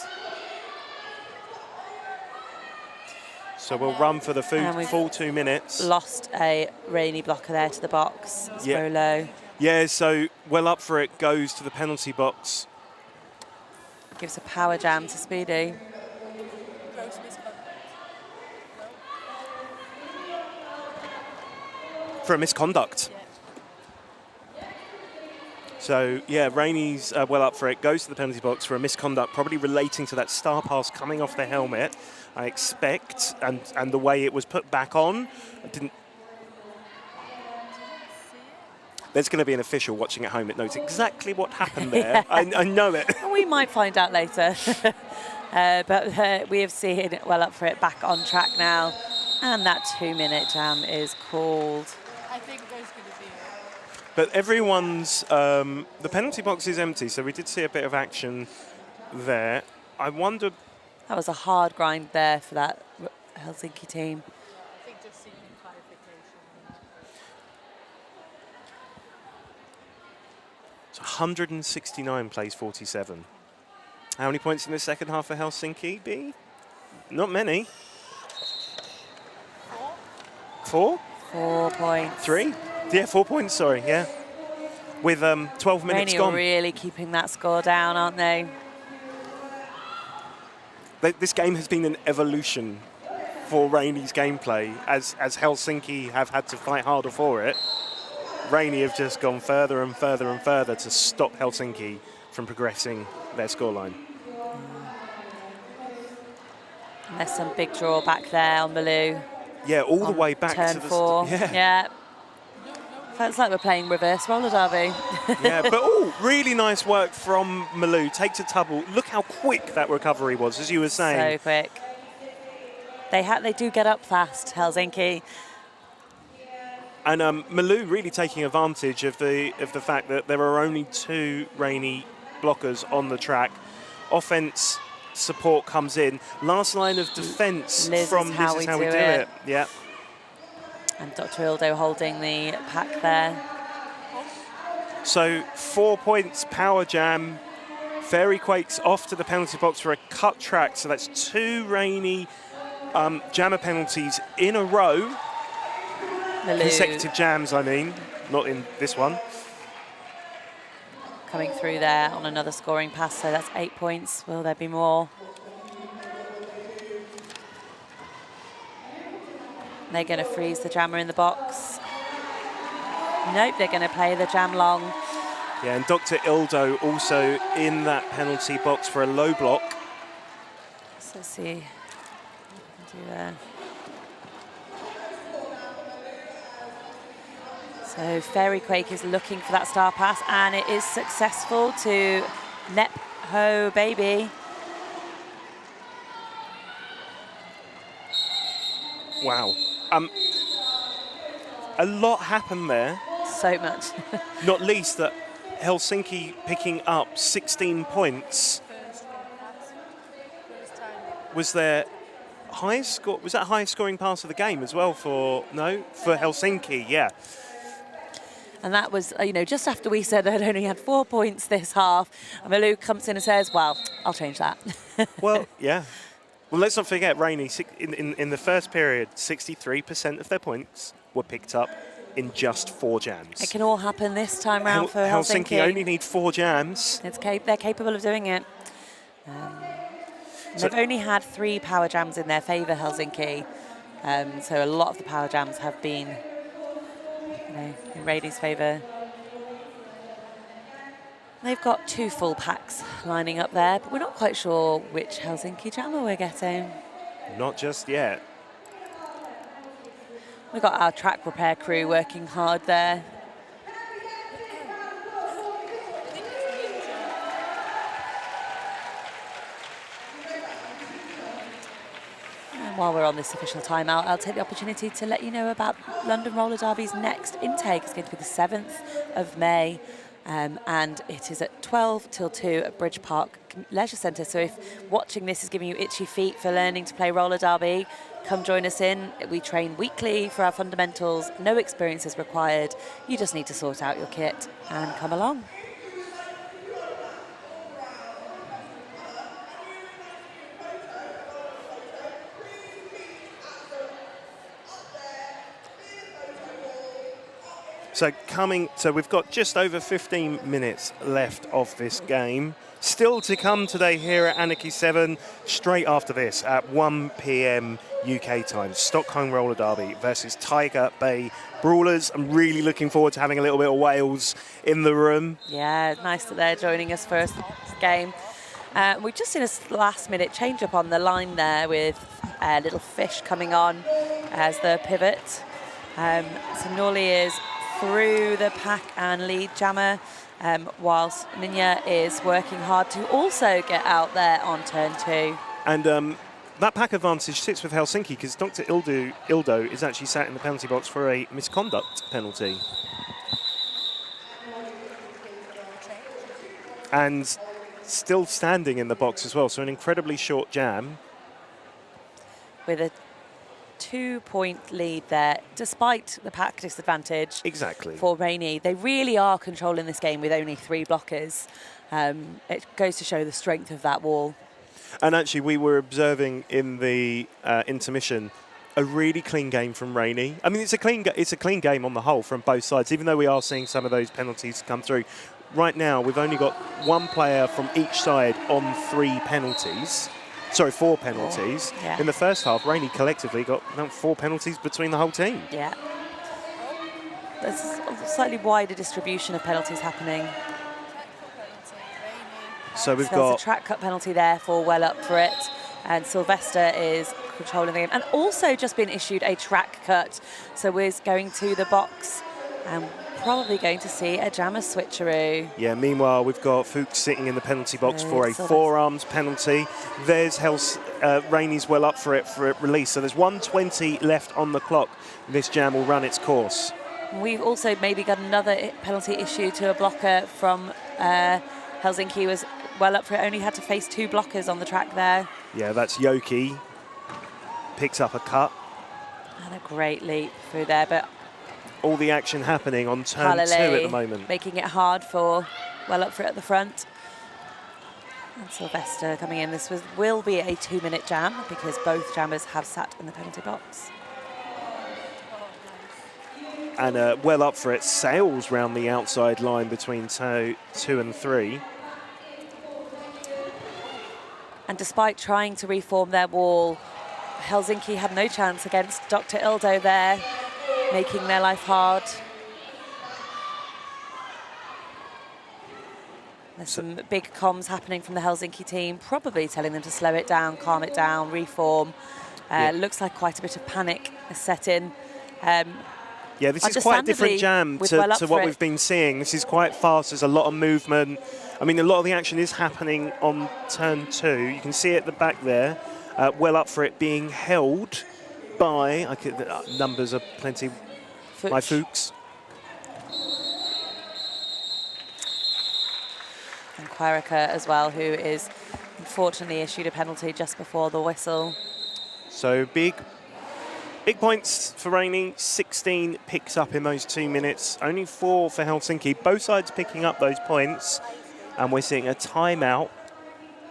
So we'll run for the full 2 minutes. Lost a Rainy blocker there to the box. It's Yeah. Rolo. Yeah, so well up for it goes to the penalty box. Gives a power jam to Speedy. Gross misconduct. For a misconduct. So, yeah, Rainey's well up for it, goes to the penalty box for a misconduct, probably relating to that star pass coming off the helmet, I expect, and the way it was put back on. I didn't. There's going to be an official watching at home that knows exactly what happened there. I know it. We might find out later. But we have seen it well up for it, back on track now. And that 2-minute jam is called. I think there's going to be a... But everyone's, the penalty box is empty, so we did see a bit of action there. I wonder. That was a hard grind there for that Helsinki team. I think just seeking clarification. It's 169 plays 47. How many points in the second half for Helsinki, B? Not many. 4? 4 points. 3? Yeah, 4 points, sorry, yeah. With 12 minutes Rainy gone. are really keeping that score down, aren't they? This game has been an evolution for Rainey's gameplay as Helsinki have had to fight harder for it. Rainey have just gone further and further and further to stop Helsinki from progressing their scoreline. And there's some big draw back there on Malou. Yeah, all the way back turn to the 4. Yeah. Feels like we're playing reverse roller derby. Yeah, but really nice work from Malou. Takes a tumble. Look how quick that recovery was, as you were saying. So quick. They do get up fast, Helsinki. And Malou really taking advantage of the fact that there are only 2 Rainy blockers on the track. Offense support comes in. Last line of defense from This Is How We Do It. Yeah. And Dr. Ildo holding the pack there. So 4 points, power jam. Fairy Quakes off to the penalty box for a cut track. So that's 2 Rainy jammer penalties in a row. Malou Consecutive jams, I mean, not in this one. coming through there on another scoring pass, so that's 8 points. Will there be more? They're going to freeze the jammer in the box. Nope, they're going to play the jam long. Yeah, and Dr. Ildo also in that penalty box for a low block. So let's see what we can do there. So Fairy Quake is looking for that star pass, and it is successful to Nep Ho Baby. Wow. A lot happened there. So much. Not least that Helsinki picking up 16 points. Was their highest score? Was that highest scoring pass of the game as well for Helsinki? Yeah. And that was, just after we said I'd only had 4 points this half. And Malou comes in and says, well, I'll change that. Well, yeah. Well, let's not forget, Rainey, in the first period, 63% of their points were picked up in just 4 jams. It can all happen this time round for Helsinki. Helsinki only need 4 jams. They're capable of doing it. They've only had 3 power jams in their favour, Helsinki. So a lot of the power jams have been in Rainey's favour. They've got 2 full packs lining up there, but we're not quite sure which Helsinki jammer we're getting. Not just yet. We've got our track repair crew working hard there. And while we're on this official timeout, I'll take the opportunity to let you know about London Roller Derby's next intake. It's going to be the 7th of May. And it is at 12 till 2 at Bridge Park Leisure Centre. So if watching this is giving you itchy feet for learning to play roller derby, come join us in. We train weekly for our fundamentals. No experience is required. You just need to sort out your kit and come along. So we've got just over 15 minutes left of this game. Still to come today here at Anarchy 7, straight after this at 1 p.m. UK time. Stockholm Roller Derby versus Tiger Bay Brawlers. I'm really looking forward to having a little bit of Wales in the room. Yeah, nice that they're joining us for this game. We've just seen a last-minute change-up on the line there with Little Fish coming on as the pivot. So Norley is through the pack and lead jammer, whilst Ninja is working hard to also get out there on turn 2. And that pack advantage sits with Helsinki because Dr. Ildo is actually sat in the penalty box for a misconduct penalty. And still standing in the box as well, so an incredibly short jam. With a 2-point lead there, despite the pack disadvantage. Exactly. For Rainey. They really are controlling this game with only 3 blockers. It goes to show the strength of that wall. And actually, we were observing in the intermission a really clean game from Rainey. I mean, it's a clean game on the whole from both sides, even though we are seeing some of those penalties come through. Right now, we've only got 1 player from each side on 4 penalties. Yeah. In the first half, Rainey collectively got 4 penalties between the whole team. Yeah. There's a slightly wider distribution of penalties happening. So we've There's got a track cut penalty there for well up for it. And Sylvester is controlling the game. And also just been issued a track cut. So we're going to the box and probably going to see a jammer switcheroo. Yeah, meanwhile, we've got Fuchs sitting in the penalty box for a forearms penalty. There's Rainey's well up for it release. So there's 1:20 left on the clock. This jam will run its course. We've also maybe got another penalty issue to a blocker from Helsinki. Was well up for it, only had to face 2 blockers on the track there. Yeah, that's Yoki. Picks up a cut. And a great leap through there, but all the action happening on turn 2 at the moment. Making it hard for well up for it at the front. And Sylvester coming in. This will be a 2-minute jam because both jammers have sat in the penalty box. And well up for it, sails round the outside line between 2 and 3. And despite trying to reform their wall, Helsinki had no chance against Dr. Ildo there, making their life hard. There's some big comms happening from the Helsinki team, probably telling them to slow it down, calm it down, reform. Looks like quite a bit of panic has set in. Yeah, this is quite a different jam to what we've been seeing. This is quite fast. There's a lot of movement. I mean, a lot of the action is happening on turn 2. You can see at the back there, well up for it, being held by, numbers are plenty, by Fuchs. Quirica as well, who is unfortunately issued a penalty just before the whistle. So big points for Rainey. 16 picks up in those 2 minutes. Only 4 for Helsinki. Both sides picking up those points. And we're seeing a timeout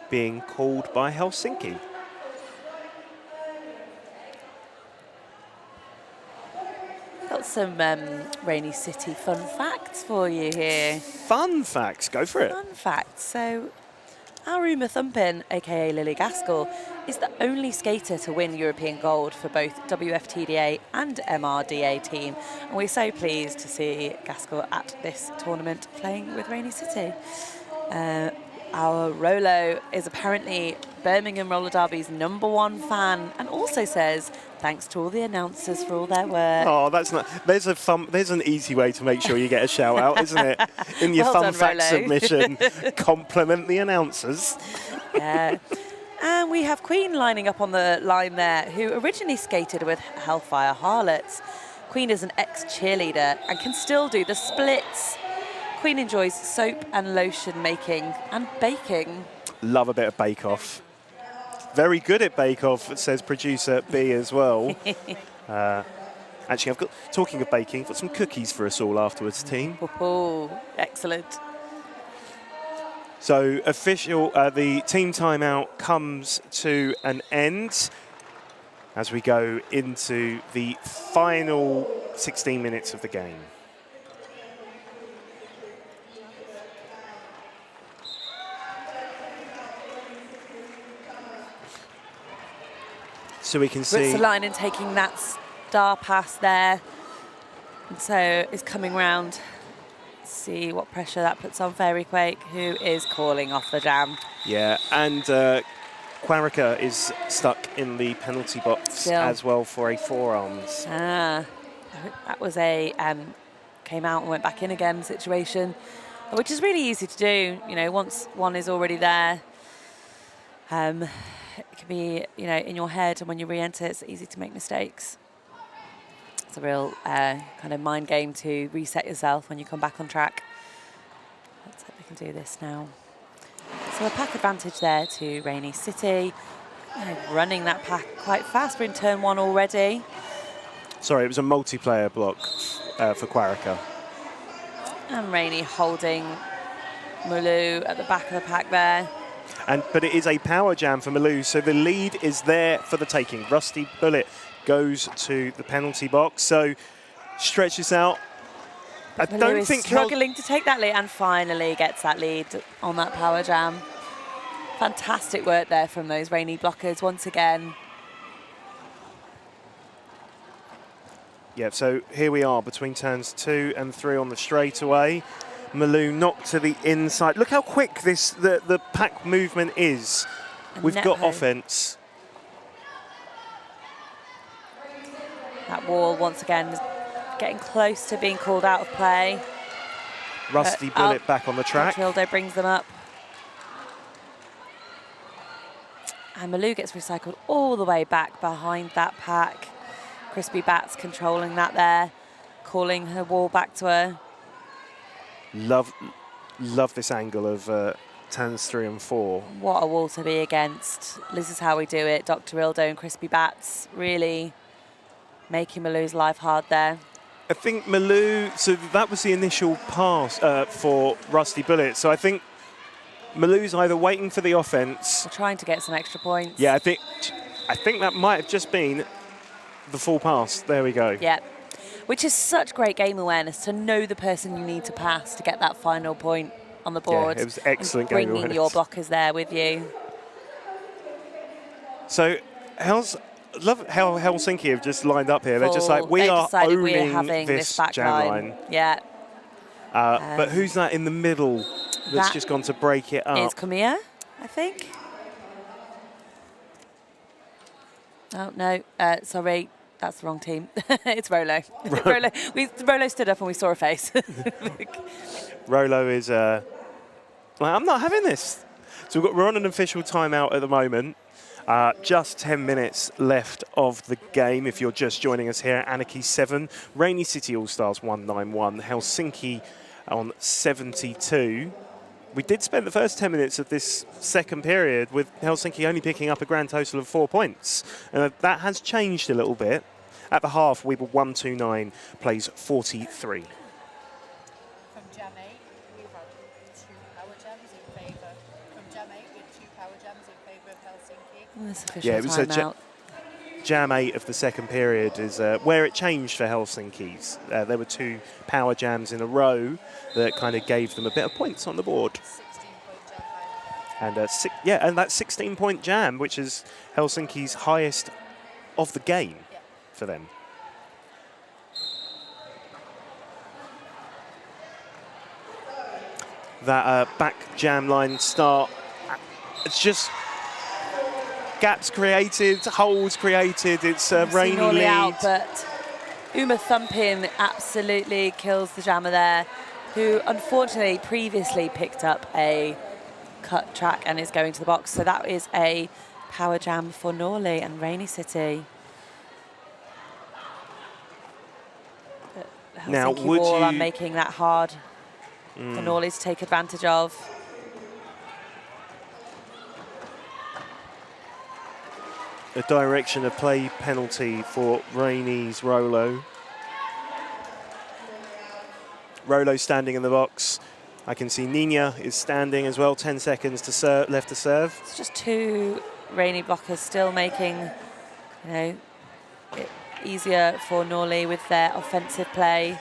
being called by Helsinki. Got some Rainy City fun facts for you here. Fun facts, go for it. Fun facts. So, Aruma Thumpin, aka Lily Gaskell, is the only skater to win European gold for both WFTDA and MRDA team. And we're so pleased to see Gaskell at this tournament playing with Rainy City. Our Rolo is apparently Birmingham Roller Derby's #1 fan and also says thanks to all the announcers for all their work. Oh, that's not. There's an easy way to make sure you get a shout out, isn't it? In your Well fun done, fact Rolo. submission, compliment the announcers. Yeah. And we have Queen lining up on the line there, who originally skated with Hellfire Harlots. Queen is an ex-cheerleader and can still do the splits. Queen enjoys soap and lotion making and baking. Love a bit of Bake Off. Very good at Bake Off, says producer B as well. Actually, talking of baking, I've got some cookies for us all afterwards, team. Oh, excellent. So the team timeout comes to an end as we go into the final 16 minutes of the game. So we can see Rutsalainen taking that star pass there. And so is coming round. See what pressure that puts on Fairy Quake, who is calling off the jam. Yeah, and Quirica is stuck in the penalty box Still. as well for a forearms. That was a came out and went back in again situation, which is really easy to do. You know, once one is already there, it can be, you know, in your head, and when you re-enter, it's easy to make mistakes. It's a real kind of mind game to reset yourself when you come back on track. Let's hope we can do this now. So a pack advantage there to Rainy City. Running that pack quite fast. We're in turn 1 already. Sorry, it was a multiplayer block for Quirica. And Rainy holding Mulu at the back of the pack there. But it is a power jam for Malou, so the lead is there for the taking. Rusty Bullet goes to the penalty box, so stretches out. I Malou don't is think struggling to take that lead, and finally gets that lead on that power jam. Fantastic work there from those Rainy blockers once again. Yeah, so here we are between turns 2 and 3 on the straightaway. Malou knocked to the inside. Look how quick the pack movement is. And We've got Nepo. offense. That wall once again is getting close to being called out of play. Rusty Bullet back on the track. Trildo brings them up. And Malou gets recycled all the way back behind that pack. Crispy Bats controlling that there, calling her wall back to her. Love this angle of turns 3 and 4. What a wall to be against. This is how we do it. Dr. Ildo and Crispy Bats really making Malou's life hard there. I think Malou, so that was the initial pass for Rusty Bullet. So I think Malou's either waiting for the offense. We're trying to get some extra points. Yeah, I think that might have just been the full pass. There we go. Yeah. Which is such great game awareness, to know the person you need to pass to get that final point on the board. Yeah, it was excellent and game bringing awareness. your blockers there with you. So love how Helsinki have just lined up here. They're just like, we They've are decided we're owning having this back jam line. Yeah. But who's that in the middle that's that just gone to break it up? Is Kamiya, I think. Oh, no, sorry. That's the wrong team. It's Rolo. Rolo stood up and we saw a face. Rolo is like, I'm not having this. So we're on an official timeout at the moment. Just 10 minutes left of the game if you're just joining us here. Anarchy 7, Rainy City All-Stars 191, Helsinki on 72. we did spend the first 10 minutes of this second period with Helsinki only picking up a grand total of 4 points. That has changed a little bit. At the half, we were 129, plays 43. From Jam 8, we've had 2 power jams in favour. From Jam 8, we had 2 power jams in favour of Helsinki. This official Yeah, it was timeout. Jam 8 of the second period is where it changed for Helsinki's. There were 2 power jams in a row that kind of gave them a bit of points on the board. 16-point jam by And and that 16-point jam, which is Helsinki's highest of the game for them. That back jam line start, it's just gaps created, holes created. It's a rainy Norley lead. out, but Uma Thumpin absolutely kills the jammer there, who unfortunately previously picked up a cut track and is going to the box. So that is a power jam for Norley and Rainy City. Helsinki Now, would wall are you- making that hard for Norley to take advantage of. A direction of play penalty for Rainy's Rolo. Rolo standing in the box. I can see Nina is standing as well. 10 seconds to serve, left to serve. It's just 2 Rainy blockers still making, you know, it easier for Norley with their offensive play.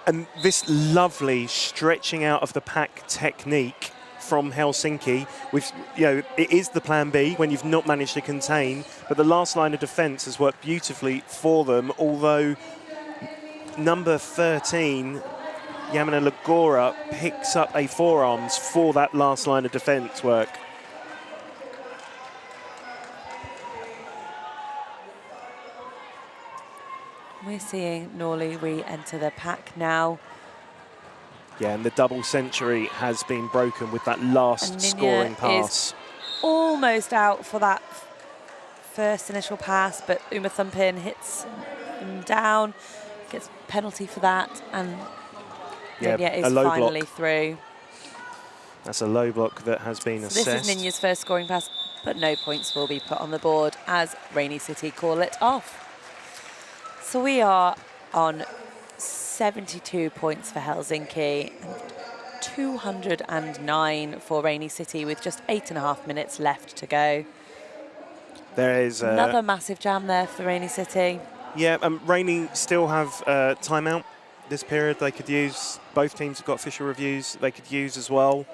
And this lovely stretching out of the pack technique from Helsinki, which, you know, it is the plan B when you've not managed to contain, but the last line of defence has worked beautifully for them, although number 13, Yamina Lagora, picks up a forearms for that last line of defence work. We're seeing Norley re-enter the pack now. Yeah, and the double century has been broken with that last And scoring Ninja pass. Almost out for that first initial pass, but Uma Thumpin hits him down, gets penalty for that, and Yeah, Ninja a is low finally block. through. That's a low block that has been This assessed. is Ninja's first scoring pass, but no points will be put on the board as Rainy City call it off. So we are on 72 points for Helsinki and 209 for Rainy City with just 8.5 minutes left to go. There is Another massive jam there for Rainy City. Yeah, Rainy still have timeout this period they could use. Both teams have got official reviews they could use as well.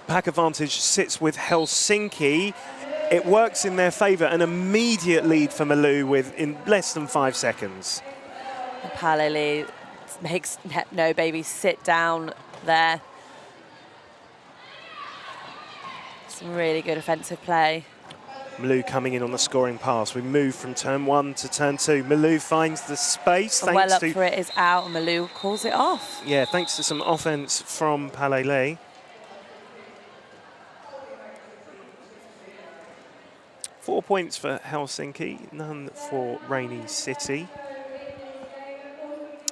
Pack advantage sits with Helsinki. It works in their favour, an immediate lead for Malou in less than 5 seconds. And Paleli makes No Baby sit down there. Some really good offensive play. Malou coming in on the scoring pass. We move from turn 1 to turn 2. Malou finds the space. And well up for it is out, and Malou calls it off. Yeah, thanks to some offence from Palele. 4 points for Helsinki, none for Rainy City.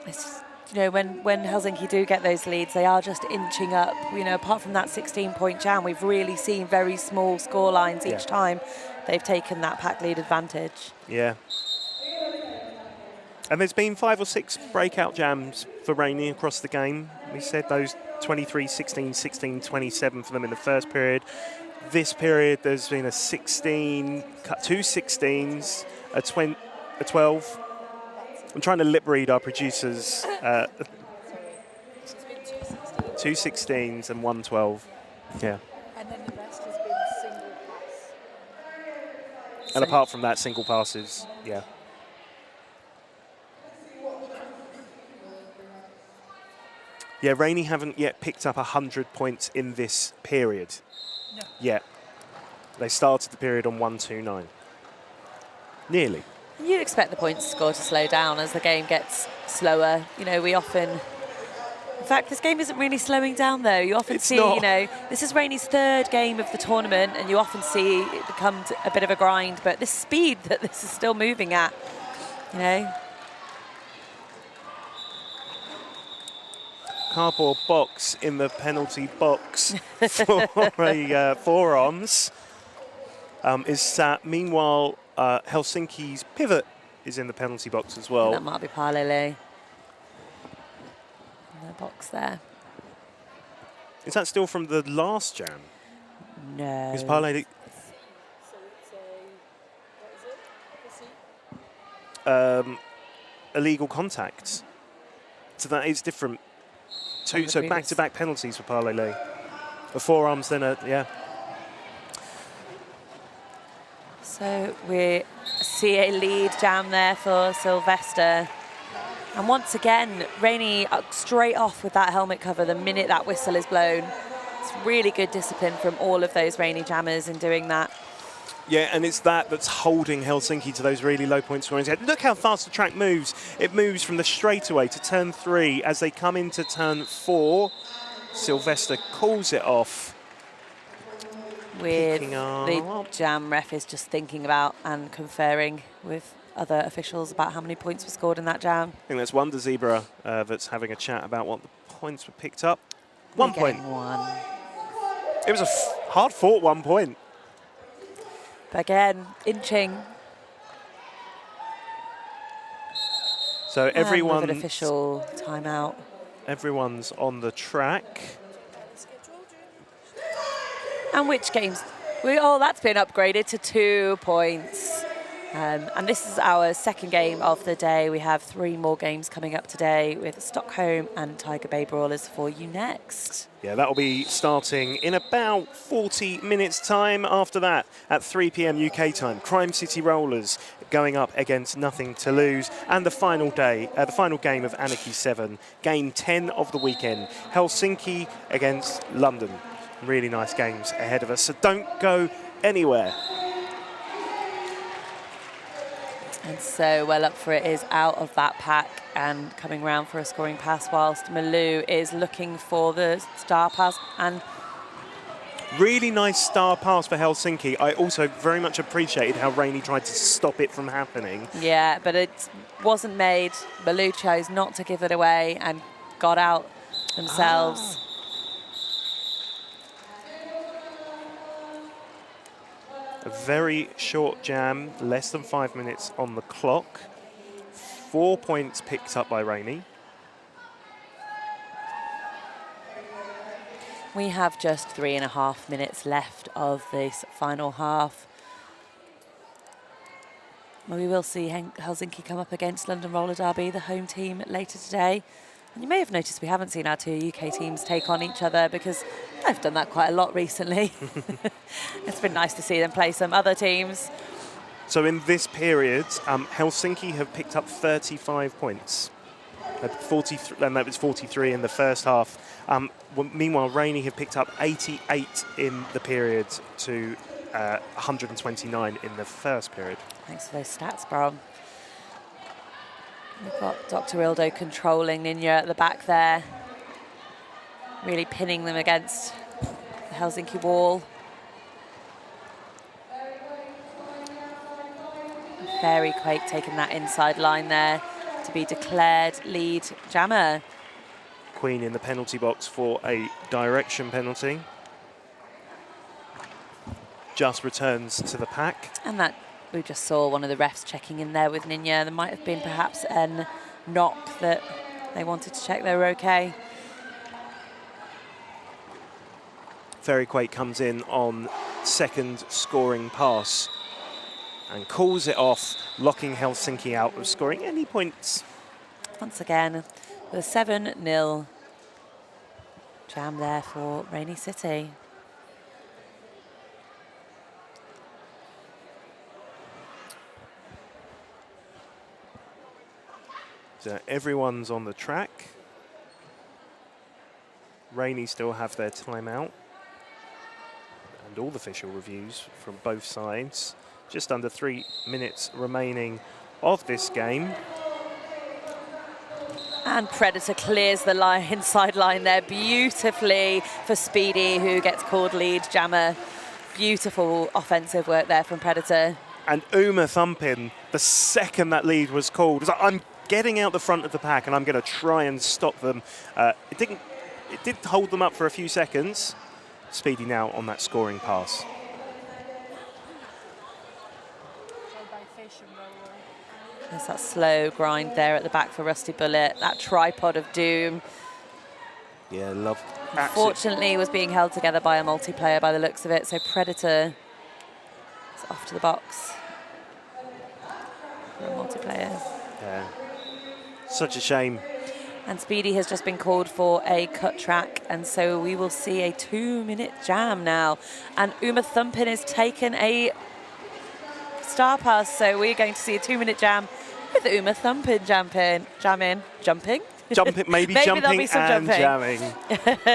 It's, you know, when Helsinki do get those leads, they are just inching up. You know, apart from that 16-point jam, we've really seen very small score lines each time they've taken that pack lead advantage. Yeah. And there's been 5 or 6 breakout jams for Rainy across the game. We said those 23, 16, 16, 27 for them in the first period. This period, there's been a 16, 2 16s, a 12. I'm trying to lip read our producers. 2 16s and 1 12. Yeah. And then the rest has been single pass. And apart from that, single passes. Yeah. Yeah, Rainy haven't yet picked up 100 points in this period. No. Yet. They started the period on 129. Nearly. You'd expect the points score to slow down as the game gets slower. You know, we often... In fact, this game isn't really slowing down, though. You often see, not. you know, this is Rainy's 3rd game of the tournament, and you often see it become a bit of a grind, but this speed that this is still moving at, you know. cardboard box in the penalty box for a forearms. Is that meanwhile Helsinki's pivot is in the penalty box as well. That might be Parlele. In the box there. Is that still from the last jam? No. Is Parlele So it's what is it? illegal contact? So that is different. So back-to-back penalties for Parlele. The forearms, then yeah. So we see a lead jam there for Sylvester. And once again, Rainey straight off with that helmet cover the minute that whistle is blown. It's really good discipline from all of those Rainey jammers in doing that. Yeah, and it's that's holding Helsinki to those really low point scoring. Look how fast the track moves. It moves from the straightaway to turn 3. As they come into turn 4, Sylvester calls it off. With the jam ref is just thinking about and conferring with other officials about how many points were scored in that jam. I think that's Wonder Zebra that's having a chat about what the points were picked up. 1 point. It was a hard-fought 1 point. But again, inching. So everyone, an official timeout. Everyone's on the track. And which games? That's been upgraded to 2 points. And this is our second game of the day. We have 3 more games coming up today with Stockholm and Tiger Bay Brawlers for you next. Yeah, that'll be starting in about 40 minutes' time. After that, at 3 p.m. UK time, Crime City Rollers going up against Nothing to Lose. And the final game of Anarchy 7, game 10 of the weekend, Helsinki against London. Really nice games ahead of us, so don't go anywhere. And so Well Up For It is out of that pack and coming round for a scoring pass, whilst Malou is looking for the star pass. And really nice star pass for Helsinki. I also very much appreciated how Rainey tried to stop it from happening. Yeah, but it wasn't made. Malou chose not to give it away and got out themselves. A very short jam, less than 5 minutes on the clock. 4 points picked up by Rainey. We have just 3.5 minutes left of this final half. Well, we will see Helsinki come up against London Roller Derby, the home team, later today. And you may have noticed we haven't seen our 2 UK teams take on each other because they've done that quite a lot recently. It's been nice to see them play some other teams. So in this period, Helsinki have picked up 35 points. 43, and that was 43 in the first half. Meanwhile, Rainey have picked up 88 in the period to 129 in the first period. Thanks for those stats, Brom. We've got Dr. Ildo controlling Ninja at the back there, really pinning them against the Helsinki wall. Fairy Quake taking that inside line there to be declared lead jammer. Queen in the penalty box for a direction penalty. Just returns to the pack. And that we just saw one of the refs checking in there with Ninja. There might have been perhaps a knock that they wanted to check they were okay. Fairy Quake comes in on second scoring pass and calls it off, locking Helsinki out of scoring any points. Once again, with a 7-0 jam there for Rainy City. So everyone's on the track. Rainey still have their timeout. And all the official reviews from both sides. Just under 3 minutes remaining of this game. And Predator clears the line, inside line there beautifully for Speedy, who gets called lead jammer. Beautiful offensive work there from Predator. And Uma thumping, the second that lead was called, was like, I'm getting out the front of the pack, and I'm going to try and stop them. It did hold them up for a few seconds. Speedy now on that scoring pass. Played by Fish and Roller. There's that slow grind there at the back for Rusty Bullet, that tripod of doom. Yeah, love. Unfortunately, was being held together by a multiplayer by the looks of it, so Predator is off to the box for a multiplayer. Yeah. Such a shame. And Speedy has just been called for a cut track, and so we will see a 2-minute jam now. And Uma Thumpin has taken a star pass, so we're going to see a 2-minute jam with Uma Thumpin jumping. Maybe Maybe there'll jumping be some and jumping.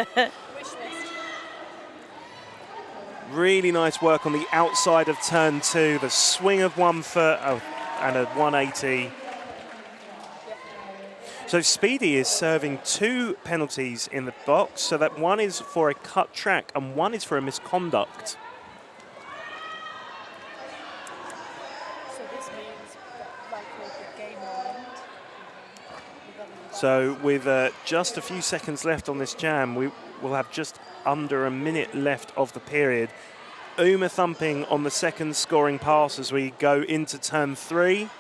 jamming. Really nice work on the outside of turn 2. The swing of 1 foot and a 180. So Speedy is serving 2 penalties in the box, so that one is for a cut track and one is for a misconduct. So this means that likely the game will end. So with just a few seconds left on this jam, we will have just under a minute left of the period. Uma thumping on the second scoring pass as we go into turn 3,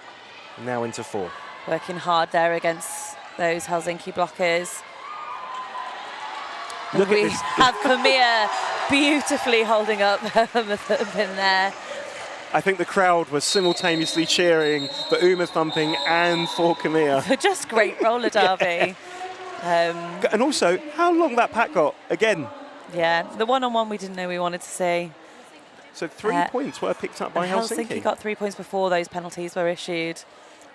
and now into 4. Working hard there against those Helsinki blockers. Look We at this. have Kamia beautifully holding up Uma Thumpin there. I think the crowd was simultaneously cheering for Uma thumping and for Kamia. Just great roller derby. And also, how long that pack got, again. Yeah, the one-on-one we didn't know we wanted to see. So 3 points were picked up by And Helsinki. got 3 points before those penalties were issued.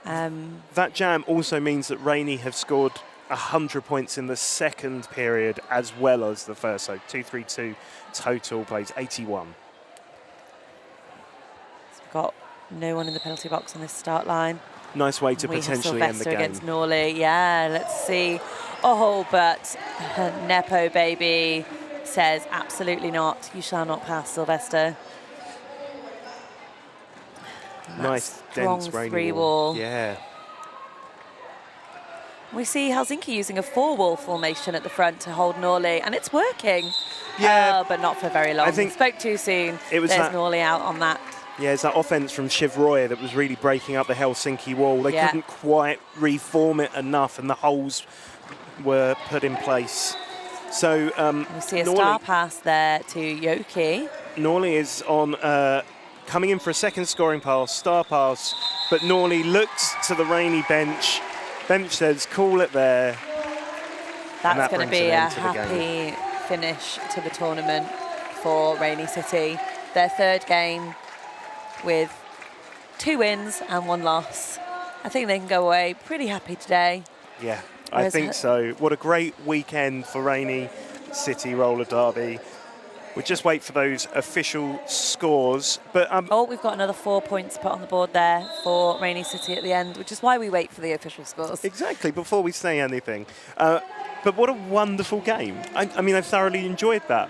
That jam also means that Rainey have scored 100 points in the second period as well as the first. So 2-3-2 total plays 81. So we've got no one in the penalty box on this start line. Nice way to We have potentially end the Sylvester game. against Norley. Yeah, let's see. Oh, but Nepo baby says absolutely not. You shall not pass, Sylvester. Nice, strong dense Rainey 3-wall. Yeah. We see Helsinki using a 4-wall formation at the front to hold Norley, and it's working. Yeah. But not for very long. I think Spoke too soon. it was There's that- Norley out on that. Yeah, it's that offense from Shiv Roy that was really breaking up the Helsinki wall. They Yeah. couldn't quite reform it enough, and the holes were put in place. So We see a star pass there to Yoki. Norley is on coming in for a second scoring pass, star pass, but Norley looked to the Rainey bench. Bench says, call it there. That's that going to brings be an a end to the game. happy finish to the tournament for Rainy City. Their third game with 2 wins and 1 loss. I think they can go away pretty happy today. Yeah, I Whereas think so. What a great weekend for Rainy City Roller Derby. We'll just wait for those official scores. But Oh, we've got another 4 points put on the board there for Rainy City at the end, which is why we wait for the official scores. exactly, before we say anything. But what a wonderful game. I mean, I thoroughly enjoyed that.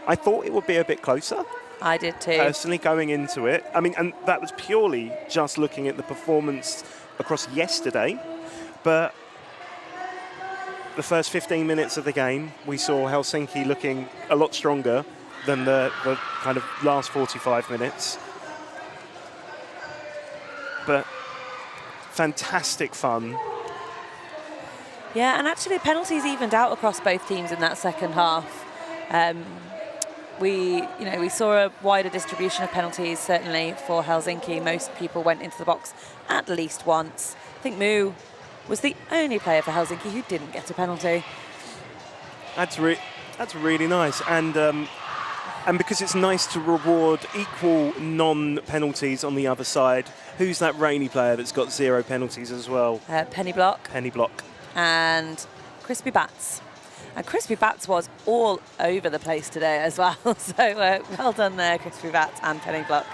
I thought it would be a bit closer, I did too. personally, going into it. I mean, and that was purely just looking at the performance across yesterday. But the first 15 minutes of the game, we saw Helsinki looking a lot stronger than the kind of last 45 minutes. But fantastic fun. Yeah, and actually penalties evened out across both teams in that second half. We saw a wider distribution of penalties, certainly for Helsinki. Most people went into the box at least once. I think Moo was the only player for Helsinki who didn't get a penalty. That's really nice, and because it's nice to reward equal non-penalties on the other side. Who's that Rainy player that's got 0 penalties as well? Penny Block Penny Block. and Crispy Bats. And Crispy Bats was all over the place today as well. So well done there, Crispy Bats and Penny Block.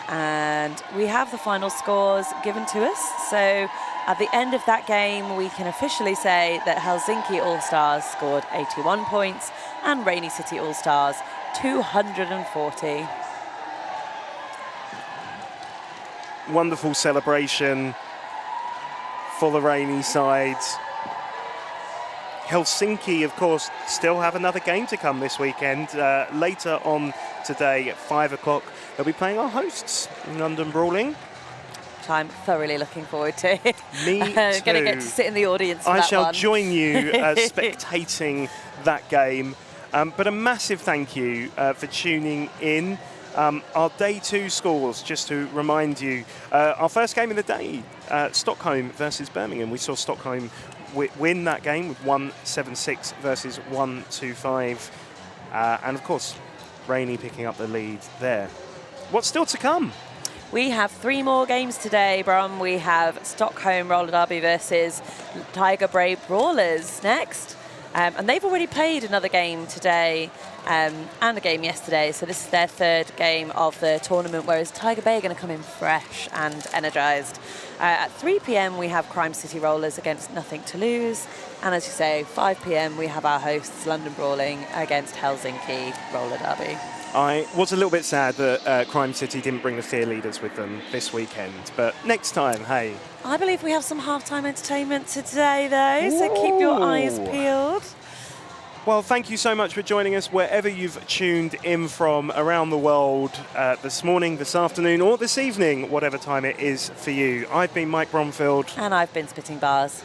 And we have the final scores given to us. So at the end of that game, we can officially say that Helsinki All-Stars scored 81 points and Rainy City All-Stars 240. Wonderful celebration. for the rainy side. Helsinki, of course, still have another game to come this weekend. Later on today at 5 o'clock, they'll be playing our hosts in London Brawling. Which I'm thoroughly looking forward to. Me too. I'm going to get to sit in the audience for I that shall one. join you spectating that game. But a massive thank you for tuning in. Our day 2 scores, just to remind you, our first game of the day, Stockholm versus Birmingham. We saw Stockholm win that game with 176 versus 125. And of course, Rainey picking up the lead there. What's still to come? We have 3 more games today, Brom. We have Stockholm Roller Derby versus Tiger Brave Brawlers next. And they've already played another game today and a game yesterday. So this is their 3rd game of the tournament, whereas Tiger Bay are going to come in fresh and energised. At 3 p.m, we have Crime City Rollers against Nothing to Lose. And as you say, 5 p.m, we have our hosts, London Brawling, against Helsinki Roller Derby. I was a little bit sad that Crime City didn't bring the Fear Leaders with them this weekend, but next time, hey. I believe we have some halftime entertainment today, though, so keep your eyes peeled. Well, thank you so much for joining us wherever you've tuned in from around the world this morning, this afternoon, or this evening, whatever time it is for you. I've been Mike Bromfield. And I've been Spitting Bars.